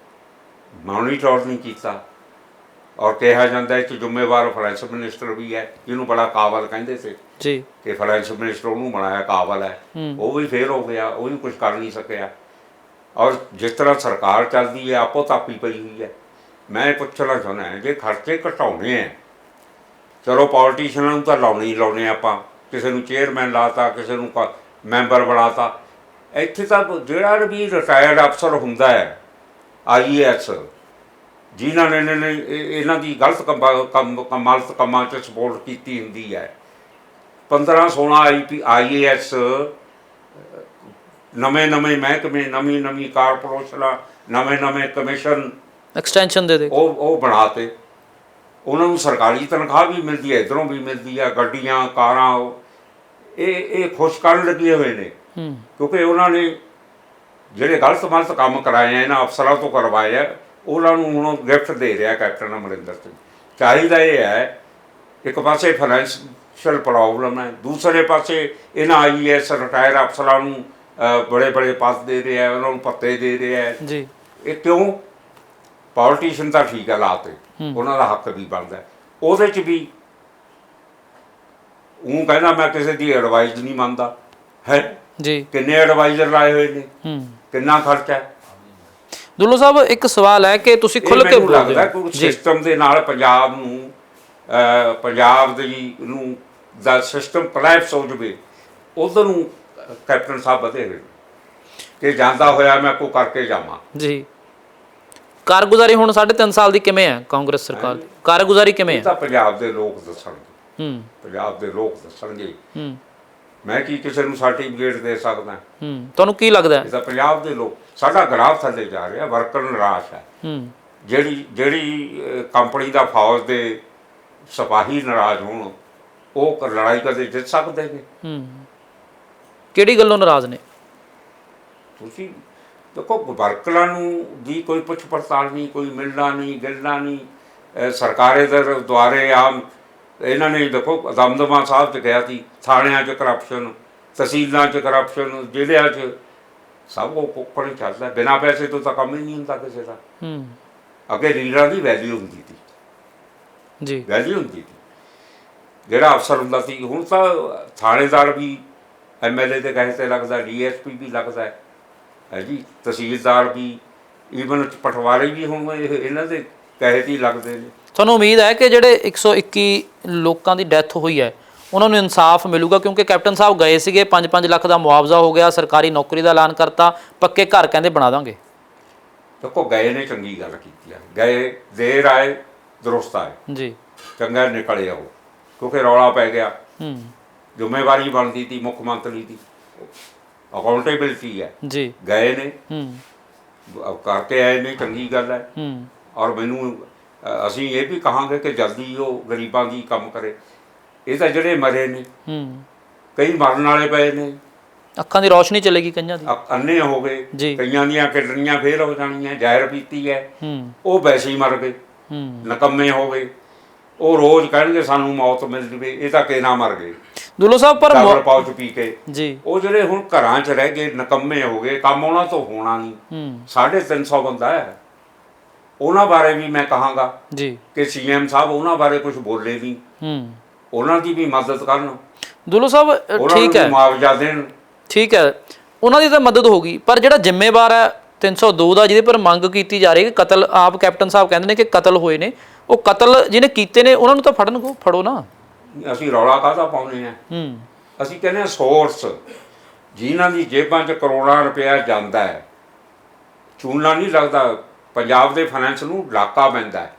ਮੋਨੀਟਰ ਨਹੀਂ ਕੀਤਾ, ਔਰ ਕਿਹਾ ਜਾਂਦਾ ਹੈ ਕਿ ਜ਼ਿੰਮੇਵਾਰ ਫਾਈਨੈਂਸ ਮਿਨਿਸਟਰ ਵੀ ਹੈ, ਜਿਹਨੂੰ ਬੜਾ ਕਾਬਲ ਕਹਿੰਦੇ ਸੀ ਜੀ ਕਿ ਫਾਈਨੈਂਸ ਮਿਨਿਸਟਰ ਉਹਨੂੰ ਬਣਾਇਆ ਕਾਬਲ ਹੈ, ਉਹ ਵੀ ਫੇਲ ਹੋ ਗਿਆ, ਉਹ ਵੀ ਕੁਝ ਕਰ ਨਹੀਂ ਸਕਿਆ। ਔਰ ਜਿਸ ਤਰ੍ਹਾਂ ਸਰਕਾਰ ਚੱਲਦੀ ਹੈ ਆਪੋ ਤਾਪੀ ਪਈ ਹੋਈ ਹੈ। ਮੈਂ ਪੁੱਛਣਾ ਚਾਹੁੰਦਾ ਜੇ ਖਰਚੇ ਘਟਾਉਣੇ ਹੈ, ਚਲੋ ਪੋਲੀਟੀਸ਼ੀਅਨਾਂ ਨੂੰ ਤਾਂ ਲਾਉਣੇ ਆਪਾਂ, ਕਿਸੇ ਨੂੰ ਚੇਅਰਮੈਨ ਲਾਤਾ, ਕਿਸੇ ਨੂੰ ਮੈਂਬਰ ਬਣਾਤਾ। ਇੱਥੇ ਤਾਂ ਜਿਹੜਾ ਵੀ ਰਿਟਾਇਰਡ ਅਫਸਰ ਹੁੰਦਾ ਹੈ IAS, ਜਿਨ੍ਹਾਂ ਨੇ ਇਹਨਾਂ ਦੀ ਗਲਤ ਕੰਮਾਂ 'ਚ ਸਪੋਰਟ ਕੀਤੀ ਹੁੰਦੀ ਹੈ, 15-16 IAS ਨਵੇਂ ਮਹਿਕਮੇ, ਨਵੀਂ ਕਾਰਪੋਰੇਸ਼ਨਾਂ, ਨਵੇਂ ਕਮਿਸ਼ਨ ਐਕਸਟੈਂਸ਼ਨ ਦੇ ਉਹ ਬਣਾਤੇ। ਉਹਨਾਂ ਨੂੰ ਸਰਕਾਰੀ ਤਨਖਾਹ ਵੀ ਮਿਲਦੀ ਹੈ, ਇੱਧਰੋਂ ਵੀ ਮਿਲਦੀ ਹੈ, ਗੱਡੀਆਂ ਕਾਰਾਂ, ਇਹ ਖੁਸ਼ ਕਰਨ ਲੱਗੇ ਹੋਏ ਨੇ, ਕਿਉਂਕਿ ਉਹਨਾਂ ਨੇ ਜਿਹੜੇ ਗਲਤ ਕੰਮ ਕਰਾਏ ਆ ਇਹਨਾਂ ਅਫਸਰਾਂ ਤੋਂ ਕਰਵਾਏ ਆ, ਉਹਨਾਂ ਨੂੰ ਹੁਣ ਗਿਫਟ ਦੇ ਰਿਹਾ ਕੈਪਟਨ ਅਮਰਿੰਦਰ ਸਿੰਘ। ਚਾਹੀਦਾ ਇਹ ਹੈ, ਇੱਕ ਪਾਸੇ ਫਾਈਨੈਂਸ਼ੀਅਲ ਪ੍ਰੋਬਲਮ ਹੈ, ਦੂਸਰੇ ਪਾਸੇ ਇਹਨਾਂ IAS ਰਿਟਾਇਰ ਅਫਸਰਾਂ ਨੂੰ ਬੜੇ ਪਦ ਦੇ ਰਿਹਾ, ਉਹਨਾਂ ਨੂੰ ਭੱਤੇ ਦੇ ਰਿਹਾ ਜੀ। ਇਹ ਕਿਉਂ? ਪੋਲੀਟੀਸ਼ੀਅਨ ਤਾਂ ਠੀਕ ਹੈ ਲਾਤੇ, ਉਹਨਾਂ ਦਾ ਹੱਕ ਵੀ ਬਣਦਾ, ਉਹਦੇ 'ਚ ਵੀ ਉਹ ਕਹਿੰਦਾ ਮੈਂ ਕਿਸੇ ਦੀ ਐਡਵਾਈਜ਼ ਨਹੀਂ ਮੰਨਦਾ ਹੈ ਜੀ। ਕਿੰਨੇ ਐਡਵਾਈਜ਼ਰ ਲਾਏ ਹੋਏ ਨੇ, ਕਿੰਨਾ ਖਰਚਾ ਹੈ। ਦੁੱਲੋ ਸਾਹਿਬ ਇੱਕ ਸਵਾਲ ਹੈ ਕਿ ਤੁਸੀਂ ਖੁੱਲ੍ਹ ਕੇ ਲੱਗਦਾ ਕੋਈ ਸਿਸਟਮ ਦੇ ਨਾਲ ਪੰਜਾਬ ਦਾ ਸਿਸਟਮ ਕਲੈਪਸ ਹੋ ਜਾਵੇ, ਉਧਰ ਨੂੰ ਕੈਪਟਨ ਸਾਹਿਬ ਵਧੇ ਹੋਏ ਕਿ ਜਾਂਦਾ ਹੋਇਆ ਮੈਂ ਕੋਈ ਕਰਕੇ ਜਾਵਾਂ ਜੀ। ਕਾਰਗੁਜ਼ਾਰੀ ਹੁਣ 3.5 ਸਾਲ ਦੀ ਕਿਵੇਂ ਹੈ ਕਾਂਗਰਸ ਸਰਕਾਰ ਦੀ? ਕਾਰਗੁਜ਼ਾਰੀ ਕਿਵੇਂ ਹੈ? ਤਾਂ ਪੰਜਾਬ ਦੇ ਲੋਕ ਦੱਸਣਗੇ, ਪੰਜਾਬ ਦੇ ਲੋਕ ਦੱਸਣਗੇ। ਮੈਂ ਕੀ ਕਿਸੇ ਨੂੰ ਸਰਟੀਫਿਕੇਟ ਦੇ ਸਕਦਾ? ਤੁਹਾਨੂੰ ਕੀ ਲੱਗਦਾ? ਇਹ ਤਾਂ ਪੰਜਾਬ ਦੇ ਲੋਕ, ਸਾਡਾ ਗ੍ਰਾਫ ਥੱਲੇ ਜਾ ਰਿਹਾ, ਵਰਕਰ ਨਿਰਾਸ਼ ਹੈ। ਜਿਹੜੀ ਕੰਪਨੀ ਦਾ ਫੌਜ ਦੇ ਸਿਪਾਹੀ ਨਾਰਾਜ਼ ਹੋਣ, ਉਹ ਲੜਾਈ ਕਦੇ ਜਿੱਤ ਸਕਦੇ ਨੇ? ਕਿਹੜੀ ਗੱਲੋਂ ਨਾਰਾਜ਼ ਨੇ? ਤੁਸੀਂ ਦੇਖੋ ਵਰਕਰਾਂ ਨੂੰ ਦੀ ਕੋਈ ਪੁੱਛ ਪੜਤਾਲ ਨਹੀਂ, ਕੋਈ ਮਿਲਣਾ ਨਹੀਂ, ਗਿਲਣਾ ਨਹੀਂ। ਸਰਕਾਰੇ ਦੇ ਦੁਆਰੇ ਆਮ ਇਹਨਾਂ ਨੇ ਦੇਖੋ ਦਮਦਮਾ ਸਾਹਿਬ 'ਚ ਗਿਆ ਸੀ, ਥਾਣਿਆਂ 'ਚ ਕਰਪਸ਼ਨ, ਤਹਿਸੀਲਾਂ 'ਚ ਕਰਪਸ਼ਨ, ਜ਼ਿਲ੍ਹਿਆਂ 'ਚ ਸਭ ਕੁੱਕੜ ਚੱਲਦਾ। ਬਿਨਾਂ ਪੈਸੇ ਤੋਂ ਤਾਂ ਕੰਮ ਹੀ ਨਹੀਂ ਹੁੰਦਾ ਕਿਸੇ ਦਾ। ਅੱਗੇ ਲੀਡਰਾਂ ਦੀ ਵੈਲਿਊ ਹੁੰਦੀ ਸੀ ਜੀ, ਵੈਲਿਊ ਹੁੰਦੀ ਸੀ, ਜਿਹੜਾ ਅਫਸਰ ਹੁੰਦਾ ਸੀ। ਹੁਣ ਤਾਂ ਥਾਣੇਦਾਰ ਵੀ MLA ਦੇ ਕਹੇ 'ਤੇ ਲੱਗਦਾ, DSP ਵੀ ਲੱਗਦਾ ਹੈ ਜੀ, ਤਹਿਸੀਲਦਾਰ ਵੀ, ਈਵਨ ਪਟਵਾਰੀ ਵੀ ਹੁਣ ਇਹਨਾਂ ਦੇ ਕਹੇ 'ਤੇ ਹੀ ਲੱਗਦੇ ਨੇ। ਤੁਹਾਨੂੰ ਉਮੀਦ ਹੈ ਕਿ ਜਿਹੜੇ 121 ਲੋਕਾਂ ਦੀ ਡੈਥ ਹੋਈ ਹੈ ਉਹਨਾਂ ਨੂੰ ਇਨਸਾਫ ਮਿਲੂਗਾ? ਕਿਉਂਕਿ ਕੈਪਟਨ ਸਾਹਿਬ ਗਏ ਸੀਗੇ, 5-5 ਲੱਖ ਦਾ ਮੁਆਵਜ਼ਾ ਹੋ ਗਿਆ, ਸਰਕਾਰੀ ਨੌਕਰੀ ਦਾ ਐਲਾਨ ਕਰਤਾ, ਪੱਕੇ ਘਰ ਕਹਿੰਦੇ ਬਣਾ ਦਾਂਗੇ। ਦੇਖੋ ਗਏ ਨੇ, ਚੰਗੀ ਗੱਲ ਕੀਤੀ ਹੈ, ਗਏ, ਦੇਰ ਆਏ ਦਰੁਸਤ ਆਏ ਜੀ, ਚੰਗਾ ਨਿਕਲਿਆ ਉਹ, ਕਿਉਂਕਿ ਰੌਲਾ ਪੈ ਗਿਆ। ਜ਼ਿੰਮੇਵਾਰੀ ਬਣਦੀ ਸੀ ਮੁੱਖ ਮੰਤਰੀ ਦੀ, ਅਕਾਊਂਟੇਬਿਲਟੀ ਹੈ ਜੀ, ਗਏ ਨੇ, ਕਰਕੇ ਆਏ ਨੇ, ਚੰਗੀ ਗੱਲ ਹੈ। ਔਰ ਅਸੀਂ ਇਹ ਵੀ ਕਹਾਂਗੇ ਕਿ ਜਲਦੀ ਉਹ ਗਰੀਬਾਂ ਦੀ ਕੰਮ ਕਰੇ। ਇਹ ਤਾਂ ਜਿਹੜੇ ਮਰੇ ਨੇ, ਕਈ ਮਰਨ ਵਾਲੇ ਪਏ ਨੇ, ਅੱਖਾਂ ਦੀ ਰੌਸ਼ਨੀ ਚਲੇਗੀ, ਕਈਆਂ ਦੀ ਅੰਨੇ ਹੋ ਗਏ, ਕਈਆਂ ਦੀਆਂ ਕਿਡਨੀਆਂ ਫੇਲ ਹੋ ਜਾਣੀਆਂ, ਜ਼ਹਿਰ ਪੀਤੀ ਹੈ, ਉਹ ਵੈਸੇ ਹੀ ਮਰ ਗਏ, ਨਕੰਮੇ ਹੋ ਗਏ। ਉਹ ਰੋਜ਼ ਕਹਿਣਗੇ ਸਾਨੂੰ ਮੌਤ ਮਿਲ ਜਵੇ, ਇਹ ਤਾਂ ਕਿਹਨਾਂ ਮਰ ਗਏ ਦੁੱਲੋ ਸਾਹਿਬ, ਪਰ ਪਾਉਚ ਪੀ ਕੇ ਜੀ। ਉਹ ਜਿਹੜੇ ਹੁਣ ਘਰਾਂ 'ਚ ਰਹਿ ਗਏ, ਨਕੰਮੇ ਹੋ ਗਏ, ਕੰਮ ਉਹਨਾਂ ਤੋਂ ਹੋਣਾ ਨਹੀਂ। 350 ਬੰਦਾ ਹੈ, ਉਹਨਾਂ ਬਾਰੇ ਵੀ ਮੈਂ ਕਹਾਂਗਾ ਜੀ ਕਿ CM ਸਾਹਿਬ ਉਹਨਾਂ ਬਾਰੇ ਕੁਝ ਬੋਲੇ ਨਹੀਂ, ਉਹਨਾਂ ਦੀ ਵੀ ਮਦਦ ਕਰਨ। ਦੁੱਲੋ ਸਾਹਿਬ ਠੀਕ ਹੈ, ਮੁਆਵਜ਼ਾ ਦੇਣ, ਠੀਕ ਹੈ, ਉਹਨਾਂ ਦੀ ਤਾਂ ਮਦਦ ਹੋ ਗਈ, ਪਰ ਜਿਹੜਾ ਜ਼ਿੰਮੇਵਾਰ ਹੈ 302 ਦਾ, ਜਿਹਦੇ ਪਰ ਮੰਗ ਕੀਤੀ ਜਾ ਰਹੀ ਹੈ ਕਿ ਕਤਲ, ਆਪ ਕੈਪਟਨ ਸਾਹਿਬ ਕਹਿੰਦੇ ਨੇ ਕਿ ਕਤਲ ਹੋਏ ਨੇ, ਉਹ ਕਤਲ ਜਿਹਨੇ ਕੀਤੇ ਨੇ ਉਹਨਾਂ ਨੂੰ ਤਾਂ ਫੜੋ ਨਾ। ਅਸੀਂ ਰੌਲਾ ਕਾਹਦਾ ਪਾਉਂਦੇ ਹਾਂ? ਅਸੀਂ ਕਹਿੰਦੇ ਹਾਂ ਸੋਰਸ, ਜਿਨ੍ਹਾਂ ਦੀ ਜੇਬਾਂ 'ਚ ਕਰੋੜਾਂ ਰੁਪਇਆ ਜਾਂਦਾ ਹੈ, ਚੂਨਾ ਨਹੀਂ ਲੱਗਦਾ। ਪੰਜਾਬ ਦੇ ਫਾਈਨੈਂਸ ਨੂੰ ਡਾਕਾ ਪੈਂਦਾ ਹੈ,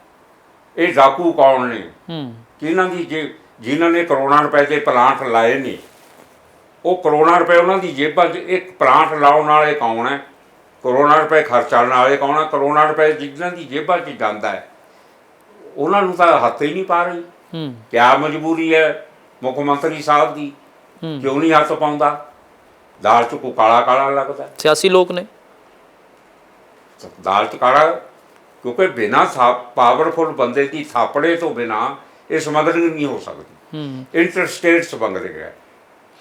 ਇਹ ਡਾਕੂ ਕੌਣ ਨੇ ਹੂੰ ਜਿਨ੍ਹਾਂ ਨੇ ਕਰੋੜਾਂ ਰੁਪਏ ਦੇ ਪਲਾਂਟ ਲਾਏ ਨੇ, ਉਹ ਕਰੋੜਾਂ ਰੁਪਏ ਉਹਨਾਂ ਦੀ ਜੇਬਾਂ 'ਚ, ਇੱਕ ਪਲਾਂਟ ਲਾਉਣ ਵਾਲੇ ਕੌਣ ਹੈ, ਕਰੋੜਾਂ ਰੁਪਏ ਖਰਚਣ ਵਾਲੇ ਕੌਣ ਹੈ, ਕਰੋੜਾਂ ਰੁਪਏ ਜਿਨ੍ਹਾਂ ਦੀ ਜੇਬਾਂ 'ਚ ਜਾਂਦਾ ਹੈ ਉਹਨਾਂ ਨੂੰ ਤਾਂ ਹੱਥ ਹੀ ਨਹੀਂ ਪਾ ਰਹੀ। ਕਿਆ ਮਜਬੂਰੀ ਹੈ ਮੁੱਖ ਮੰਤਰੀ ਸਾਹਿਬ ਦੀ, ਕਿਉਂ ਨਹੀਂ ਹੱਥ ਪਾਉਂਦਾ? ਦਾਲ 'ਚ ਕੋ ਕਾਲਾ ਕਾਲਾ ਲੱਗਦਾ। ਸਿਆਸੀ ਲੋਕ ਨੇ ਦਾਲ 'ਚ ਕਾਲਾ, ਕਿਉਂਕਿ ਬਿਨਾਂ ਪਾਵਰਫੁਲ ਬੰਦੇ ਦੀ ਥਾਪੜੇ ਤੋਂ ਬਿਨਾਂ ਇਹ ਸਮਗਲਿੰਗ ਨਹੀਂ ਹੋ ਸਕਦੀ। ਇੰਟਰਸਟੇਟ ਸਮਗਲਿੰਗ ਹੈ।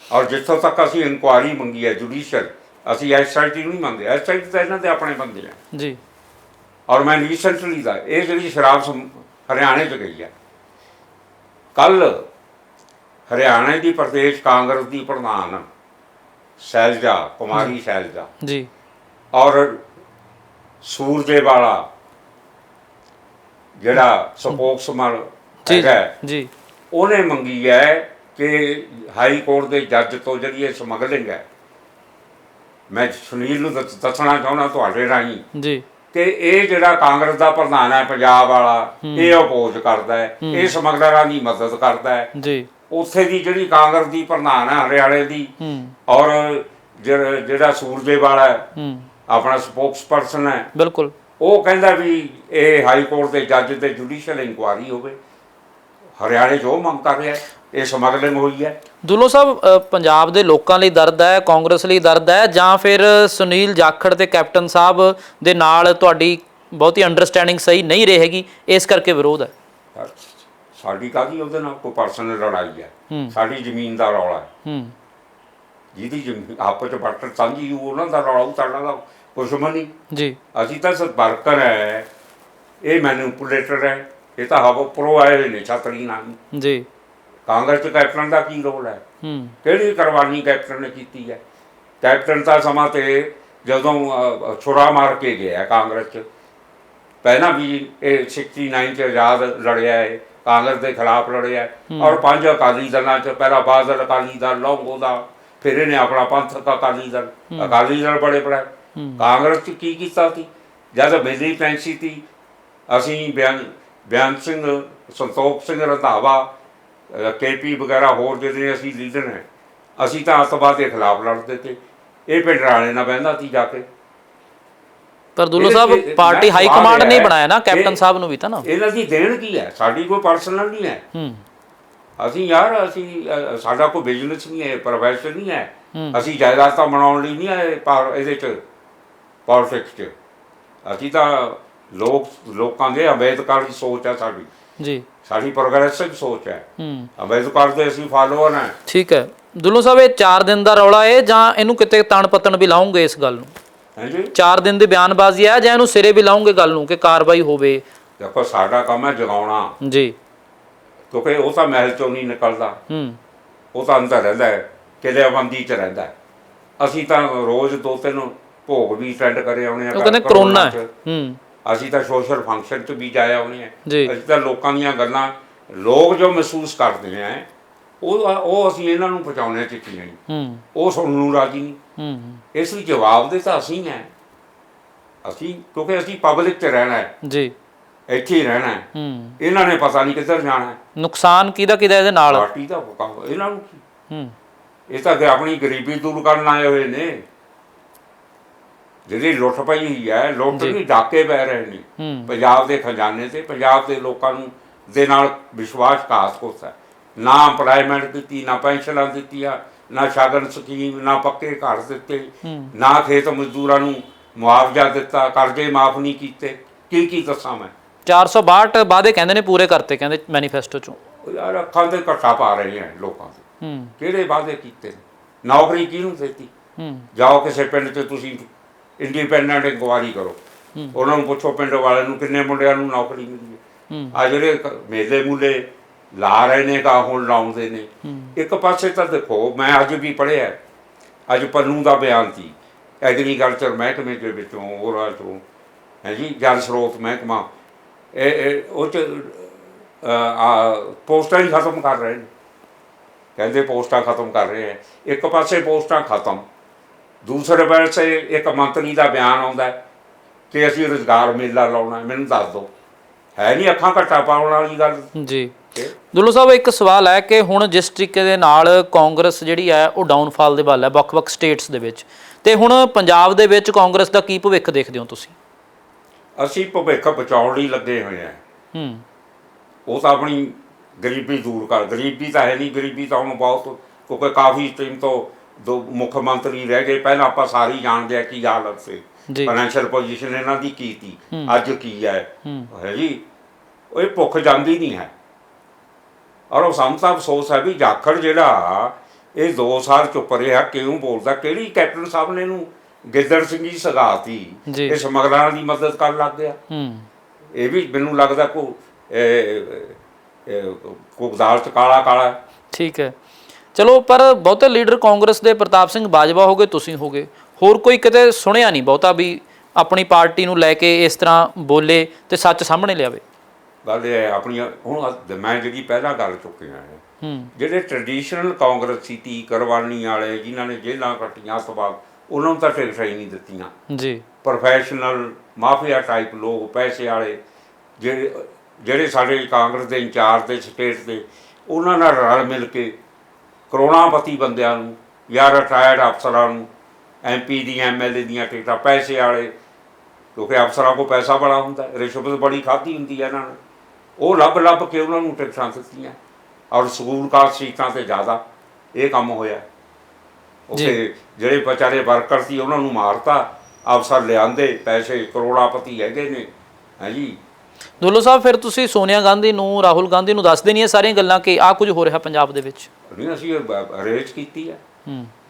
ਔਰ ਜਿੱਥੋਂ ਤੱਕ ਅਸੀਂ ਇਨਕੁਆਇਰੀ ਮੰਗੀ ਹੈ ਜੁਡੀਸ਼ੀਅਲ, ਅਸੀਂ SIT ਨੂੰ ਨਹੀਂ ਮੰਗਦੇ। SIT ਤਾਂ ਇਹਨਾਂ ਦੇ ਆਪਣੇ ਬੰਦੇ ਆ ਜੀ। ਔਰ ਮੈਂ ਰੀਸੈਂਟਲੀ ਦਾ ਇਹ ਜਿਹੜੀ ਸ਼ਰਾਬ ਹਰਿਆਣੇ 'ਚ ਗਈ ਹੈ, ਕੱਲ ਹਰਿਆਣੇ ਦੀ ਪ੍ਰਦੇਸ਼ ਕਾਂਗਰਸ ਦੀ ਪ੍ਰਧਾਨ ਸ਼ੈਲਜਾ ਕੁਮਾਰੀ ਸ਼ੈਲਜਾ ਜੀ ਔਰ ਸੂਰਜੇਵਾਲਾ ਜਿਹੜਾ ਸਪੋਕਸਮੈਨ ਹੈਗਾ ਜੀ, ਉਹਨੇ ਮੰਗੀ ਹੈ ਕਿ ਹਾਈ ਕੋਰਟ ਦੇ ਜੱਜ ਤੋਂ ਜਿਹੜੀ ਇਹ ਸਮਗਲਿੰਗ ਹੈ, ਮੈਂ ਸੁਨੀਲ ਨੂੰ ਦੱਸਣਾ ਚਾਹੁੰਦਾ ਤੁਹਾਡੇ ਰਾਹੀਂ ਜੀ ਕਿ ਇਹ ਜਿਹੜਾ ਕਾਂਗਰਸ ਦਾ ਪ੍ਰਧਾਨ ਹੈ ਪੰਜਾਬ ਵਾਲਾ, ਇਹ ਅਪੋਜ਼ ਕਰਦਾ ਹੈ, ਇਹ ਸਮਗਲਰਾਂ ਦੀ ਮਦਦ ਕਰਦਾ ਹੈ ਜੀ। ਉੱਥੇ ਦੀ ਜਿਹੜੀ ਕਾਂਗਰਸ ਦੀ ਪ੍ਰਧਾਨ ਹੈ ਹਰਿਆਣੇ ਦੀ, ਔਰ ਜਿਹੜਾ ਸੂਰਜੇਵਾਲਾ ਹੈ ਆਪਣਾ ਸਪੋਕਸ ਪਰਸਨ ਹੈ, ਬਿਲਕੁਲ, ਉਹ ਕਹਿੰਦਾ ਵੀ ਇਹ ਹਾਈ ਕੋਰਟ ਦੇ ਜੱਜ ਤੇ ਜੁਡੀਸ਼ੀਅਲ ਇਨਕੁਆਇਰੀ ਹੋਵੇ। ਹਰਿਆਣੇ 'ਚ ਉਹ ਮੰਗ ਕਰ ਰਿਹਾ, ਇਹ ਸਮਗਲਿੰਗ ਹੋਈ ਹੈ। ਦੁੱਲੋ ਸਾਹਿਬ, ਪੰਜਾਬ ਦੇ ਲੋਕਾਂ ਲਈ ਦਰਦ ਹੈ, ਕਾਂਗਰਸ ਲਈ ਦਰਦ ਹੈ, ਜਾਂ ਫਿਰ ਸੁਨੀਲ ਜਾਖੜ ਤੇ ਕੈਪਟਨ ਸਾਹਿਬ ਦੇ ਨਾਲ ਤੁਹਾਡੀ ਬਹੁਤੀ ਅੰਡਰਸਟੈਂਡਿੰਗ ਸਹੀ ਨਹੀਂ ਰਹੇਗੀ, ਇਸ ਕਰਕੇ ਵਿਰੋਧ ਹੈ? ਸਾਡੀ ਕਾਹਦੀ ਉਹਦੇ ਨਾਲ ਕੋਈ ਪਰਸਨਲ ਲੜਾਈ ਹੈ? ਸਾਡੀ ਜ਼ਮੀਨ ਦਾ ਰੌਲਾ ਹੈ। ਜਿਹਦੀ ਜ਼ਮੀਨ ਆਪਸ 'ਚ ਬਰਤਨ ਸਾਂਝੀ, ਉਹਨਾਂ ਦਾ ਰੌਲਾ, ਉਹ ਸਾਡਾ ਦਾ ਦੁਸ਼ਮਣ ਨਹੀਂ ਜੀ। ਅਸੀਂ ਤਾਂ ਵਰਕਰ ਹੈ, ਇਹ ਮੈਨੂਪੂਲੇਟਰ ਹੈ, ਇਹ ਤਾਂ ਹਵਾ ਉੱਪਰੋਂ ਆਏ ਹੋਏ ਨੇ ਛਤਰੀ ਨਾਲ ਜੀ। ਕਾਂਗਰਸ 'ਚ ਕੈਪਟਨ ਦਾ ਕੀ ਰੋਲ ਹੈ? ਕਿਹੜੀ ਕੁਰਬਾਨੀ ਕੈਪਟਨ ਨੇ ਕੀਤੀ ਹੈ? ਕੈਪਟਨ ਤਾਂ ਸਮਾਂ ਤੇ ਜਦੋਂ ਛੁਰਾ ਮਾਰ ਕੇ ਗਿਆ ਕਾਂਗਰਸ 'ਚ, ਪਹਿਲਾਂ ਵੀ ਇਹ 69 'ਚ ਆਜ਼ਾਦ ਲੜਿਆ ਹੈ, ਕਾਂਗਰਸ ਦੇ ਖਿਲਾਫ ਲੜਿਆ, ਔਰ 5 ਅਕਾਲੀ ਦਲਾਂ 'ਚ, ਪਹਿਲਾਂ ਬਾਦਲ ਅਕਾਲੀ ਦਲ, ਲੌਂਗੋ ਦਾ, ਫਿਰ ਇਹਨੇ ਆਪਣਾ ਪੰਥਕ ਅਕਾਲੀ ਦਲ ਬੜੇ ਪੜਾਏ। ਕਾਂਗਰਸ 'ਚ ਕੀ ਕੀਤਾ ਸੀ? ਜਦ ਬਿਜਲੀ ਪੈਂਸੀ ਸੀ, ਅਸੀਂ ਬਿਆਨ ਸਿੰਘ, ਸੰਤੋਖ ਸਿੰਘ ਰੰਧਾਵਾ, KP ਵਗੈਰਾ ਹੋਰ ਜਿਹੜੇ ਅਸੀਂ ਲੀਡਰ ਨੇ, ਅਸੀਂ ਤਾਂ ਅੱਤਵਾਦ ਦੇ ਖਿਲਾਫ ਲੜਦੇ ਤੇ, ਇਹ ਪਿੰਡਰਾਣੇ ਨਾਲ ਬਹਿੰਦਾ ਸੀ ਜਾ ਕੇ। ਪਰ ਦੁੱਲੋ ਸਾਹਿਬ, ਪਾਰਟੀ ਹਾਈ ਕਮਾਂਡ ਨੇ ਬਣਾਇਆ ਨਾ ਕੈਪਟਨ ਸਾਹਿਬ ਨੂੰ ਵੀ, ਤਾਂ ਨਾ ਇਹਨਾਂ ਦੀ ਦੇਣ ਕੀ ਹੈ? ਸਾਡੀ ਕੋਈ ਪਰਸਨਲ ਨਹੀਂ ਹੈ। ਅਸੀਂ ਯਾਰ, ਸਾਡਾ ਕੋਈ ਬਿਜ਼ਨਸ ਨਹੀਂ ਹੈ, ਪ੍ਰੋਫੈਸ਼ਨ ਨਹੀਂ ਹੈ। ਅਸੀਂ ਜਾਇਦਾਦਾਂ ਬਣਾਉਣ ਲਈ ਨਹੀਂ ਆਏ ਇਹਦੇ 'ਚ ਪੋਲਿਟਿਕਸ 'ਚ। ਅਸੀਂ ਤਾਂ ਲੋਕਾਂ ਦੇ ਅੰਬੇਦਕਰ ਦੀ ਸੋਚ ਹੈ ਸਾਡੀ ਜੀ, ਸਾਡੀ ਪ੍ਰੋਗਰੈਸਿਵ ਸੋਚ ਹੈ। ਅੰਬੇਦਕਰ ਦੇ ਅਸੀਂ ਫਾਲੋਅਰ ਹਾਂ। ਠੀਕ ਹੈ ਦੁੱਲੋ ਸਾਹਿਬ, ਇਹ 4 ਦਿਨ ਦਾ ਰੌਲਾ ਹੈ ਜਾਂ ਇਹਨੂੰ ਕਿਤੇ ਤਣ ਪੱਤਣ ਵੀ ਲਾਉਂਗੇ ਇਸ ਗੱਲ ਨੂੰ? ਹਾਂਜੀ, 4 ਦਿਨ ਦੀ ਬਿਆਨਬਾਜ਼ੀ ਹੈ ਜਾਂ ਇਹਨੂੰ ਸਿਰੇ ਵੀ ਲਾਉਂਗੇ ਗੱਲ ਨੂੰ ਕਿ ਕਾਰਵਾਈ ਹੋਵੇ? ਦੇਖੋ, ਸਾਡਾ ਕੰਮ ਹੈ ਜਗਾਉਣਾ ਜੀ, ਕਿਉਂਕਿ ਉਹ ਤਾਂ ਮਹਿਲ ਚੋਂ ਨਹੀਂ ਨਿਕਲਦਾ, ਉਹ ਤਾਂ ਅੰਦਰ ਰਹਿੰਦਾ ਹੈ, ਕਿਲ੍ਹੇਬੰਦੀ 'ਚ ਰਹਿੰਦਾ ਹੈ। ਅਸੀਂ ਤਾਂ ਰੋਜ਼ 2-3 ਭੋਗ ਵੀ ਅਟੈਂਡ ਕਰੇ ਆਉਣੇ ਆ। ਉਹ ਕਹਿੰਦੇ ਕਰੋਨਾ ਹੈ। ਅਸੀਂ ਤਾਂ ਸੋਸ਼ਲ ਫੰਕਸ਼ਨ 'ਚ ਵੀ ਜਾਏ ਆਉਣੇ ਆ। ਜੀ, ਅਸੀਂ ਤਾਂ ਲੋਕਾਂ ਦੀਆਂ ਗੱਲਾਂ, ਲੋਕ ਜੋ ਮਹਿਸੂਸ ਕਰਦੇ ਆ, ਉਹ ਅਸੀਂ ਇਹਨਾਂ ਨੂੰ ਪਹੁੰਚਾਉਣੇ ਚਿੱਠੀਆਂ ਨਹੀਂ, ਉਹ ਸੁਣਨ ਨੂੰ ਰਾਜੀ ਨਹੀਂ। ਇਸ ਲਈ ਜਵਾਬ ਦੇ ਤਾਂ ਅਸੀਂ ਹੈ, ਕਿਉਂਕਿ ਅਸੀਂ ਪਬਲਿਕ 'ਚ ਰਹਿਣਾ ਹੈ ਜੀ, ਇੱਥੇ ਹੀ ਰਹਿਣਾ ਹੈ। ਇਹਨਾਂ ਨੇ ਪਤਾ ਨਹੀਂ ਕਿੱਧਰ ਜਾਣਾ। ਨੁਕਸਾਨ ਕਿਹਦਾ ਇਹਦੇ ਨਾਲ? ਪਾਰਟੀ ਦਾ ਇਹਨਾਂ ਨੂੰ ਕੀ, ਇਹ ਤਾਂ ਆਪਣੀ ਗਰੀਬੀ ਦੂਰ ਕਰਨ ਆਏ ਹੋਏ ਨੇ। ਜਿਹੜੀ ਲੁੱਟ ਪਈ ਹੋਈ ਹੈ, ਲੁੱਟ ਨਹੀਂ, ਡਾਕੇ ਪੈ ਰਹੇ ਨੇ ਪੰਜਾਬ ਦੇ ਖਜ਼ਾਨੇ ਤੇ। ਪੰਜਾਬ ਦੇ ਲੋਕਾਂ ਨੂੰ ਦੇ ਨਾਲ ਵਿਸ਼ਵਾਸਘਾਤ ਹੋਇਆ। ਨਾ ਇੰਪਲਾਇਮੈਂਟ ਦਿੱਤੀ, ਨਾ ਪੈਨਸ਼ਨਾਂ ਦਿੱਤੀਆਂ, ਨਾ ਸ਼ਗਨ ਸਕੀਮ, ਨਾ ਪੱਕੇ ਘਰ ਦਿੱਤੇ, ਨਾ ਖੇਤ ਮਜ਼ਦੂਰਾਂ ਨੂੰ ਮੁਆਵਜ਼ਾ ਦਿੱਤਾ, ਕਰਜ਼ੇ ਮਾਫ ਨਹੀਂ ਕੀਤੇ। ਕੀ ਦੱਸਾਂ ਮੈਂ? 462 ਵਾਅਦੇ ਕਹਿੰਦੇ ਨੇ ਪੂਰੇ ਕਰਤੇ, ਕਹਿੰਦੇ ਮੈਨੀਫੈਸਟੋ ਚੋਂ। ਯਾਰ, ਅੱਖਾਂ ਤੇ ਘੱਟਾ ਪਾ ਰਹੇ ਹੈ ਲੋਕਾਂ ਦੇ। ਕਿਹੜੇ ਵਾਅਦੇ ਕੀਤੇ? ਨੌਕਰੀ ਕਿਹਨੂੰ ਦਿੱਤੀ? ਜਾਓ ਕਿਸੇ ਪਿੰਡ 'ਚ ਤੁਸੀਂ ਇੰਡੀਪੈਂਡੈਂਟ ਇਨਕੁਆਇਰੀ ਕਰੋ, ਉਹਨਾਂ ਨੂੰ ਪੁੱਛੋ ਪਿੰਡ ਵਾਲਿਆਂ ਨੂੰ ਕਿੰਨੇ ਮੁੰਡਿਆਂ ਨੂੰ ਨੌਕਰੀ ਮਿਲੀ ਹੈ। ਆ ਜਿਹੜੇ ਮੇਲੇ ਮੂਲੇ ਲਾ ਰਹੇ ਨੇ, ਹੁਣ ਲਾਉਂਦੇ ਨੇ। ਇੱਕ ਪਾਸੇ ਤਾਂ ਦੇਖੋ, ਮੈਂ ਅੱਜ ਵੀ ਪੜ੍ਹਿਆ, ਅੱਜ ਪੰਨੂ ਦਾ ਬਿਆਨ ਸੀ ਐਗਰੀਕਲਚਰ ਮਹਿਕਮੇ ਦੇ ਵਿੱਚੋਂ, ਉਹਨਾਂ 'ਚੋਂ ਹੈ ਜੀ, ਜਲ ਸਰੋਤ ਮਹਿਕਮਾ, ਉਹ 'ਚ ਪੋਸਟਾਂ ਹੀ ਖਤਮ ਕਰ ਰਹੇ ਨੇ। ਕਹਿੰਦੇ ਪੋਸਟਾਂ ਖਤਮ ਕਰ ਰਹੇ ਹੈ। ਇੱਕ ਪਾਸੇ ਪੋਸਟਾਂ ਖਤਮ, ਦੂਸਰੇ ਪਾਸੇ ਇੱਕ ਮੰਤਰੀ ਦਾ ਬਿਆਨ ਆਉਂਦਾ ਕਿ ਅਸੀਂ ਰੁਜ਼ਗਾਰ ਮੇਲਾ ਲਾਉਣਾ। ਮੈਨੂੰ ਦੱਸ ਦਿਓ, ਹੈ ਨਹੀਂ ਅੱਖਾਂ ਘੱਟਾ ਪਾਉਣ ਵਾਲੀ ਗੱਲ। ਜੀ ਦੁੱਲੋ ਸਾਹਿਬ, ਇੱਕ ਸਵਾਲ ਹੈ ਕਿ ਹੁਣ ਜਿਸ ਤਰੀਕੇ ਦੇ ਨਾਲ ਕਾਂਗਰਸ ਜਿਹੜੀ ਹੈ ਉਹ ਡਾਊਨਫਾਲ ਦੇ ਵੱਲ ਹੈ ਵੱਖ-ਵੱਖ ਸਟੇਟਸ ਦੇ ਵਿੱਚ, ਤੇ ਹੁਣ ਪੰਜਾਬ ਦੇ ਵਿੱਚ ਕਾਂਗਰਸ ਦਾ ਕੀ ਭਵਿੱਖ ਦੇਖਦੇ ਹੋ ਤੁਸੀਂ? ਅਸੀਂ ਭਵਿੱਖ ਬਚਾਉਣ ਲਈ ਲੱਗੇ ਹੋਏ ਹਾਂ। ਉਹ ਤਾਂ ਆਪਣੀ ਗਰੀਬੀ ਦੂਰ ਕਰ, ਗਰੀਬੀ ਤਾਂ ਹੈ ਨਹੀਂ, ਗਰੀਬੀ ਤਾਂ ਹੁਣ ਬਹੁਤ, ਕਿਉਂਕਿ ਕਾਫੀ ਟਾਈਮ ਤੋਂ ਦੋ ਮੁੱਖ ਮੰਤਰੀ ਰਹਿ ਗਏ। ਪਹਿਲਾਂ ਆਪਾਂ ਸਾਰੇ ਹੀ ਜਾਣਦੇ ਆ ਕੀ ਹਾਲਤ ਸੀ, ਫਾਈਨੈਂਸ਼ੀਅਲ ਪੋਜੀਸ਼ਨ ਇਹਨਾਂ ਦੀ ਕੀ ਸੀ, ਅੱਜ ਕੀ ਹੈ ਜੀ। ਉਹ ਇਹ ਭੁੱਖ ਜਾਂਦੀ ਨਹੀਂ ਹੈ। ਔਰ ਉਹ ਸਾਨੂੰ ਤਾਂ ਅਫਸੋਸ ਹੈ ਵੀ ਜਾਖੜ ਜਿਹੜਾ ਇਹ 2 ਸਾਲ ਚੁੱਪ ਰਿਹਾ, ਕਿਉਂ ਬੋਲਦਾ? ਕਿਹੜੀ ਕੈਪਟਨ ਸਾਹਿਬ ਨੇ ਇਹਨੂੰ ਗਿੱਦੜ ਸਿੰਘ ਜੀ ਸਗਾਤੀ, ਇਹ ਸਮਗਲਰਾਂ ਦੀ ਮਦਦ ਕਰਨ ਲੱਗ ਗਿਆ। ਇਹ ਵੀ ਮੈਨੂੰ ਲੱਗਦਾ ਕੋ ਦਾਲ ਚ ਕਾਲਾ ਕਾਲਾ। ਠੀਕ ਹੈ, ਚਲੋ, ਪਰ ਬਹੁਤੇ ਲੀਡਰ ਕਾਂਗਰਸ ਦੇ ਪ੍ਰਤਾਪ ਸਿੰਘ ਬਾਜਵਾ ਹੋ ਗਏ, ਤੁਸੀਂ ਹੋ ਗਏ, ਹੋਰ ਕੋਈ ਕਿਤੇ ਸੁਣਿਆ ਨਹੀਂ ਬਹੁਤਾ ਵੀ ਆਪਣੀ ਪਾਰਟੀ ਨੂੰ ਲੈ ਕੇ ਇਸ ਤਰ੍ਹਾਂ ਬੋਲੇ ਤੇ ਸੱਚ ਸਾਹਮਣੇ ਲਿਆਵੇ। ਗੱਲ ਇਹ ਹੈ ਆਪਣੀਆਂ, ਹੁਣ ਮੈਂ ਜਿਹੜੀ ਪਹਿਲਾਂ ਗੱਲ ਚੁੱਕਿਆ ਹੈ, ਜਿਹੜੇ ਟ੍ਰੈਡੀਸ਼ਨਲ ਕਾਂਗਰਸੀ ਤੀ ਕਰਵਾਨੀ ਵਾਲੇ ਜਿਨ੍ਹਾਂ ਨੇ ਜੇਲ੍ਹਾਂ ਕੱਟੀਆਂ ਤੋਂ ਬਾਅਦ, ਉਹਨਾਂ ਨੂੰ ਤਾਂ ਟਿਕਟਾਂ ਹੀ ਨਹੀਂ ਦਿੱਤੀਆਂ ਜੀ। ਪ੍ਰੋਫੈਸ਼ਨਲ ਮਾਫੀਆ ਟਾਈਪ ਲੋਕ, ਪੈਸੇ ਵਾਲੇ ਜਿਹੜੇ ਸਾਡੇ ਕਾਂਗਰਸ ਦੇ ਇੰਚਾਰਜ ਦੇ ਸਟੇਟ ਦੇ, ਉਹਨਾਂ ਨਾਲ ਰਲ ਮਿਲ ਕੇ ਕਰੋੜਾਪਤੀ ਬੰਦਿਆਂ ਨੂੰ ਜਾਂ ਰਿਟਾਇਰਡ ਅਫਸਰਾਂ ਨੂੰ MP ਦੀਆਂ MLA ਦੀਆਂ ਟਿਕਟਾਂ, ਪੈਸੇ ਵਾਲੇ, ਕਿਉਂਕਿ ਅਫਸਰਾਂ ਕੋਲ ਪੈਸਾ ਬੜਾ ਹੁੰਦਾ, ਰਿਸ਼ਵਤ ਬੜੀ ਖਾਧੀ ਹੁੰਦੀ ਹੈ ਇਹਨਾਂ ਨੇ, ਉਹ ਲੱਭ ਕੇ ਉਹਨਾਂ ਨੂੰ ਟਿਕਟਾਂ ਦਿੱਤੀਆਂ। ਔਰ ਸਕੂਲ ਕਾਲਜ ਸੀਟਾਂ 'ਤੇ ਜ਼ਿਆਦਾ ਇਹ ਕੰਮ ਹੋਇਆ। ਉੱਥੇ ਜਿਹੜੇ ਵਿਚਾਰੇ ਵਰਕਰ ਸੀ ਉਹਨਾਂ ਨੂੰ ਮਾਰਤਾ, ਅਫਸਰ ਲਿਆਂਦੇ, ਪੈਸੇ ਕਰੋੜਾਪਤੀ ਹੈਗੇ ਨੇ। ਹੈ ਜੀ ਦੁੱਲੋ ਸਾਹਿਬ, ਫਿਰ ਤੁਸੀਂ ਸੋਨੀਆ ਗਾਂਧੀ ਨੂੰ, ਰਾਹੁਲ ਗਾਂਧੀ ਨੂੰ ਦੱਸਦੇ ਨਹੀਂ ਇਹ ਸਾਰੀਆਂ ਗੱਲਾਂ ਕਿ ਆਹ ਕੁਝ ਹੋ ਰਿਹਾ ਪੰਜਾਬ ਦੇ ਵਿੱਚ? ਨਹੀਂ, ਅਸੀਂ ਅਰੇਂਜ ਕੀਤੀ ਹੈ,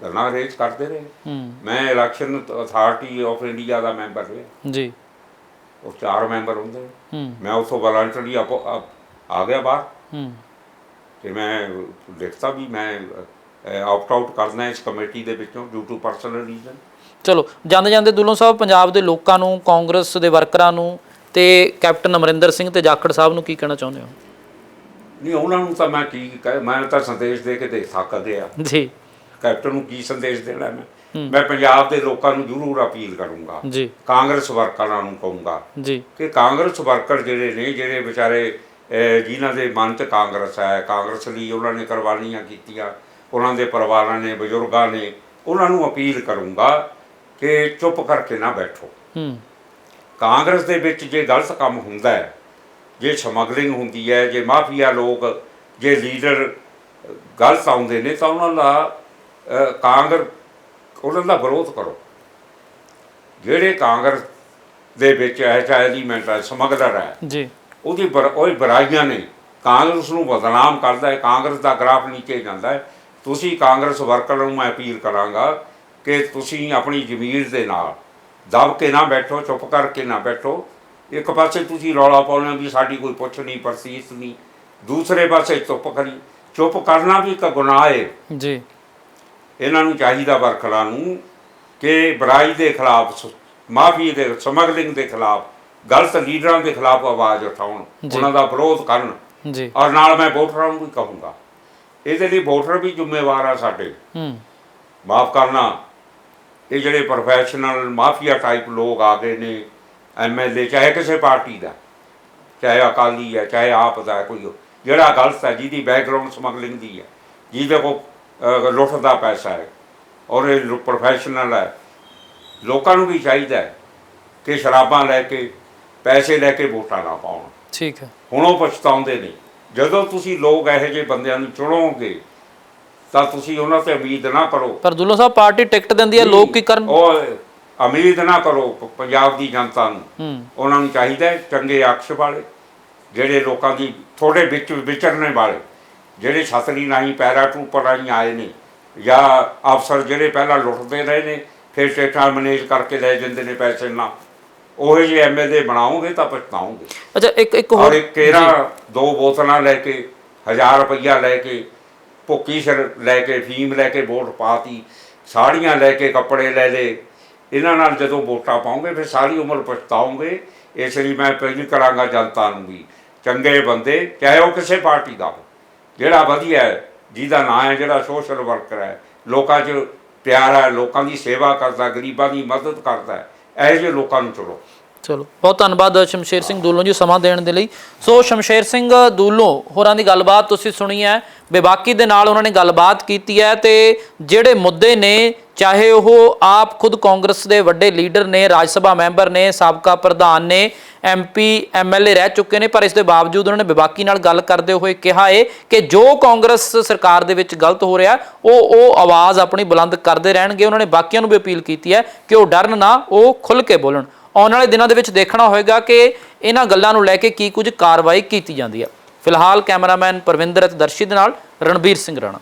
ਗੱਲਾਂ ਅਰੇਂਜ ਕਰਦੇ ਰਹੇ। ਮੈਂ election authority of India the member ਰਿਹਾ ਜੀ। ਉਹ 4 ਮੈਂਬਰ ਹੁੰਦੇ, ਮੈਂ ਉੱਥੋਂ ਵਲੰਟਰੀ ਆ ਗਿਆ ਬਾਹਰ, ਤੇ ਮੈਂ ਲਿਖਤਾ ਵੀ ਮੈਂ ਆਊਟ ਆਊਟ ਕਰਨਾ ਇਸ ਕਮੇਟੀ ਦੇ ਵਿੱਚੋਂ ਡਿਊ ਟੂ ਪਰਸਨਲ ਰੀਜ਼ਨ। ਚਲੋ, ਜਾਂਦੇ ਜਾਂਦੇ ਦੁੱਲੋ ਸਾਹਿਬ, ਪੰਜਾਬ ਦੇ ਲੋਕਾਂ ਨੂੰ, ਕਾਂਗਰਸ ਦੇ ਵਰਕਰਾਂ ਨੂੰ ਤੇ ਕੈਪਟਨ ਅਮਰਿੰਦਰ ਸਿੰਘ ਤੇ ਜਾਖੜ ਸਾਹਿਬ ਨੂੰ ਕੀ ਕਹਿਣਾ ਚਾਹੁੰਦੇ ਹੋ? ਨਹੀਂ, ਉਹਨਾਂ ਨੂੰ ਤਾਂ ਮੈਂ ਕੀ ਕਹੇ, ਮੈਂ ਤਾਂ ਸੰਦੇਸ਼ ਦੇ ਕੇ ਦੇਖ ਸਕਦੇ ਆ ਜੀ। ਕੈਪਟਨ ਨੂੰ ਕੀ ਸੰਦੇਸ਼ ਦੇਣਾ? ਮੈਂ ਪੰਜਾਬ ਦੇ ਲੋਕਾਂ ਨੂੰ ਜ਼ਰੂਰ ਅਪੀਲ ਕਰੂੰਗਾ ਜੀ, ਕਾਂਗਰਸ ਵਰਕਰਾਂ ਨੂੰ ਕਹੂੰਗਾ ਜੀ ਕਿ ਕਾਂਗਰਸ ਵਰਕਰ ਜਿਹੜੇ ਨੇ, ਜਿਹੜੇ ਵਿਚਾਰੇ ਜਿਨ੍ਹਾਂ ਦੇ ਮਨ 'ਚ ਕਾਂਗਰਸ ਹੈ, ਕਾਂਗਰਸ ਲਈ ਉਹਨਾਂ ਨੇ ਕੁਰਬਾਨੀਆਂ ਕੀਤੀਆਂ, ਉਹਨਾਂ ਦੇ ਪਰਿਵਾਰਾਂ ਨੇ, ਬਜ਼ੁਰਗਾਂ ਨੇ, ਉਹਨਾਂ ਨੂੰ ਅਪੀਲ ਕਰੂੰਗਾ ਕਿ ਚੁੱਪ ਕਰਕੇ ਨਾ ਬੈਠੋ। ਕਾਂਗਰਸ ਦੇ ਵਿੱਚ ਜੇ ਗਲਤ ਕੰਮ ਹੁੰਦਾ ਹੈ, ਜੇ ਸਮਗਲਿੰਗ ਹੁੰਦੀ ਹੈ, ਜੇ ਮਾਫੀਆ ਲੋਕ, ਜੇ ਲੀਡਰ ਗਲਤ ਆਉਂਦੇ ਨੇ, ਤਾਂ ਉਹਨਾਂ ਦਾ ਵਿਰੋਧ ਕਰੋ। ਜਿਹੜੇ ਕਾਂਗਰਸ ਦੇ ਵਿੱਚ ਇਹ ਜਿਹਾ ਐਲੀਮੈਂਟ ਹੈ, ਸਮਗਲਰ ਹੈ ਜੀ, ਉਹਦੀ ਬੁਰਾਈਆਂ ਨੇ, ਕਾਂਗਰਸ ਨੂੰ ਬਦਨਾਮ ਕਰਦਾ ਹੈ, ਕਾਂਗਰਸ ਦਾ ਗ੍ਰਾਫ ਨੀਚੇ ਜਾਂਦਾ ਹੈ। ਤੁਸੀਂ ਕਾਂਗਰਸ ਵਰਕਰਾਂ ਨੂੰ ਮੈਂ ਅਪੀਲ ਕਰਾਂਗਾ ਕਿ ਤੁਸੀਂ ਆਪਣੀ ਜ਼ਮੀਰ ਦੇ ਨਾਲ ਦਬ ਕੇ ਨਾ ਬੈਠੋ, ਚੁੱਪ ਕਰਕੇ ਨਾ ਬੈਠੋ। ਇੱਕ ਪਾਸੇ ਤੁਸੀਂ ਰੌਲਾ ਪਾਉਣਾ ਵੀ ਸਾਡੀ ਕੋਈ ਪੁੱਛ ਨਹੀਂ, ਪਰਸੀਸ ਨਹੀਂ, ਦੂਸਰੇ ਪਾਸੇ ਚੁੱਪ ਕਰਨਾ ਵੀ ਇੱਕ ਗੁਨਾਹ ਹੈ ਜੀ। ਇਹਨਾਂ ਨੂੰ ਚਾਹੀਦਾ ਵਰਕਰਾਂ ਨੂੰ ਕਿ ਬੁਰਾਈ ਦੇ ਖਿਲਾਫ, ਮਾਫੀ ਦੇ, ਸਮਗਲਿੰਗ ਦੇ ਖਿਲਾਫ, ਗਲਤ ਲੀਡਰਾਂ ਦੇ ਖਿਲਾਫ ਆਵਾਜ਼ ਉਠਾਉਣ, ਉਹਨਾਂ ਦਾ ਵਿਰੋਧ ਕਰਨ ਜੀ। ਔਰ ਨਾਲ ਮੈਂ ਵੋਟਰਾਂ ਨੂੰ ਵੀ ਕਹੂੰਗਾ, ਇਹਦੇ ਲਈ ਵੋਟਰ ਵੀ ਜ਼ਿੰਮੇਵਾਰ ਆ ਸਾਡੇ। ਮਾਫ ਕਰਨਾ, ਇਹ ਜਿਹੜੇ ਪ੍ਰੋਫੈਸ਼ਨਲ ਮਾਫੀਆ ਟਾਈਪ ਲੋਕ ਆ ਗਏ ਨੇ, MLA, ਚਾਹੇ ਕਿਸੇ ਪਾਰਟੀ ਦਾ, ਚਾਹੇ ਅਕਾਲੀ ਹੈ, ਚਾਹੇ ਆਪ ਦਾ, ਕੋਈ ਜਿਹੜਾ ਗਲਤ ਹੈ, ਜਿਹਦੀ ਬੈਕਗਰਾਊਂਡ ਸਮਗਲਿੰਗ ਦੀ ਹੈ, ਜਿਹਦੇ ਕੋਲ ਲੁੱਟ ਦਾ ਪੈਸਾ ਹੈ, ਔਰ ਇਹ ਪ੍ਰੋਫੈਸ਼ਨਲ ਹੈ, ਲੋਕਾਂ ਨੂੰ ਵੀ ਚਾਹੀਦਾ ਹੈ ਕਿ ਸ਼ਰਾਬਾਂ ਲੈ ਕੇ, ਪੈਸੇ ਲੈ ਕੇ ਵੋਟਾਂ ਨਾ ਪਾਉਣ। ਠੀਕ ਹੈ, ਹੁਣ ਉਹ ਪਛਤਾਉਂਦੇ ਨੇ। ਜਦੋਂ ਤੁਸੀਂ ਲੋਕ ਇਹੋ ਜਿਹੇ ਬੰਦਿਆਂ ਨੂੰ ਚੁਣੋਗੇ ਤਾਂ ਤੁਸੀਂ ਉਹਨਾਂ ਤੇ ਉਮੀਦ ਨਾ ਕਰੋ। ਪਰ ਦੁੱਲੋ ਸਾਹਿਬ, ਪਾਰਟੀ ਟਿਕਟ ਦਿੰਦੀ ਹੈ, ਲੋਕ ਕੀ ਕਰਨ? ਉਹ ਉਮੀਦ ਨਾ ਕਰੋ ਪੰਜਾਬ ਦੀ ਜਨਤਾ ਨੂੰ। ਉਹਨਾਂ ਨੂੰ ਚਾਹੀਦਾ ਚੰਗੇ ਅਕਸ਼ ਵਾਲੇ, ਜਿਹੜੇ ਲੋਕਾਂ ਦੀ ਥੋੜੇ ਵਿੱਚ ਵਿਚਰਨੇ ਵਾਲੇ, ਜਿਹੜੇ ਛਤਰੀ ਰਾਹੀਂ, ਪੈਰਾਟਰੂਪਰ ਰਾਹੀਂ ਆਏ ਨੇ, ਜਾਂ ਅਫਸਰ ਜਿਹੜੇ ਪਹਿਲਾਂ ਲੁੱਟਦੇ ਰਹੇ ਨੇ, ਫਿਰ ਟਿਕਟਾਂ ਮੈਨੇਜ ਕਰਕੇ ਲੈ ਜਾਂਦੇ ਨੇ ਪੈਸੇ ਨਾਲ, ਉਹੋ ਜਿਹੇ MLA ਬਣਾਓਗੇ ਤਾਂ ਪਛਤਾਓਗੇ। ਅੱਛਾ, ਇੱਕ ਹੋਰ, ਕੇਰਾ 2 ਬੋਤਲਾਂ ਲੈ ਕੇ, 1000 ਰੁਪਈਆ ਲੈ ਕੇ, ਭੁੱਕੀ ਸਿਰ ਲੈ ਕੇ, ਫੀਮ ਲੈ ਕੇ ਵੋਟ ਪਾਤੀ, ਸਾੜੀਆਂ ਲੈ ਕੇ, ਕੱਪੜੇ ਲੈ ਲਏ। ਇਹਨਾਂ ਨਾਲ ਜਦੋਂ ਵੋਟਾਂ ਪਾਓਗੇ ਫਿਰ ਸਾਰੀ ਉਮਰ ਪਛਤਾਓਗੇ। ਇਸ ਲਈ ਮੈਂ ਅਪੀਲ ਕਰਾਂਗਾ ਜਨਤਾ ਨੂੰ ਵੀ, ਚੰਗੇ ਬੰਦੇ, ਚਾਹੇ ਉਹ ਕਿਸੇ ਪਾਰਟੀ ਦਾ ਹੋ, ਜਿਹੜਾ ਵਧੀਆ ਹੈ, ਜਿਹਦਾ ਨਾਂ ਹੈ, ਜਿਹੜਾ ਸੋਸ਼ਲ ਵਰਕਰ ਹੈ, ਲੋਕਾਂ 'ਚ ਪਿਆਰ ਹੈ, ਲੋਕਾਂ ਦੀ ਸੇਵਾ ਕਰਦਾ, ਗਰੀਬਾਂ ਦੀ ਮਦਦ ਕਰਦਾ ਹੈ, ਇਹੋ ਜਿਹੇ ਲੋਕਾਂ ਨੂੰ ਚੁਣੋ। ਚਲੋ ਬਹੁਤ ਧੰਨਵਾਦ ਸ਼ਮਸ਼ੇਰ ਸਿੰਘ ਦੂਲੋਂ ਜੀ ਸਮਾਂ ਦੇਣ ਦੇ ਲਈ। ਸੋ ਸ਼ਮਸ਼ੇਰ ਸਿੰਘ ਦੂਲੋਂ ਹੋਰਾਂ ਦੀ ਗੱਲਬਾਤ ਤੁਸੀਂ ਸੁਣੀ ਹੈ, ਬੇਬਾਕੀ ਦੇ ਨਾਲ ਉਹਨਾਂ ਨੇ ਗੱਲਬਾਤ ਕੀਤੀ ਹੈ ਤੇ ਜਿਹੜੇ ਮੁੱਦੇ ਨੇ, ਚਾਹੇ ਉਹ ਆਪ ਖੁਦ ਕਾਂਗਰਸ ਦੇ ਵੱਡੇ ਲੀਡਰ ਨੇ, ਰਾਜ ਸਭਾ ਮੈਂਬਰ ਨੇ, ਸਾਬਕਾ ਪ੍ਰਧਾਨ ਨੇ, MP MLA ਰਹਿ ਚੁੱਕੇ ਨੇ, ਪਰ ਇਸ ਦੇ ਬਾਵਜੂਦ ਉਹਨਾਂ ਨੇ ਬੇਬਾਕੀ ਨਾਲ ਗੱਲ ਕਰਦੇ ਹੋਏ ਕਿਹਾ ਹੈ ਕਿ ਜੋ ਕਾਂਗਰਸ ਸਰਕਾਰ ਦੇ ਵਿੱਚ ਗਲਤ ਹੋ ਰਿਹਾ ਉਹ ਆਵਾਜ਼ ਆਪਣੀ ਬੁਲੰਦ ਕਰਦੇ ਰਹਿਣਗੇ। ਉਹਨਾਂ ਨੇ ਬਾਕੀਆਂ ਨੂੰ ਵੀ ਅਪੀਲ ਕੀਤੀ ਹੈ ਕਿ ਉਹ ਡਰਨ ਨਾ, ਉਹ ਖੁੱਲ੍ਹ ਕੇ ਬੋਲਣ। ਆਉਣ ਵਾਲੇ ਦਿਨਾਂ ਦੇ ਵਿੱਚ ਦੇਖਣਾ ਹੋਏਗਾ ਕਿ ਇਹਨਾਂ ਗੱਲਾਂ ਨੂੰ ਲੈ ਕੇ ਕੀ ਕੁਝ ਕਾਰਵਾਈ ਕੀਤੀ ਜਾਂਦੀ ਹੈ। ਫਿਲਹਾਲ ਕੈਮਰਾਮੈਨ ਪਰਵਿੰਦਰ ਅਤੇ ਦਰਸ਼ੀ ਦੇ ਨਾਲ ਰਣਬੀਰ ਸਿੰਘ ਰਾਣਾ।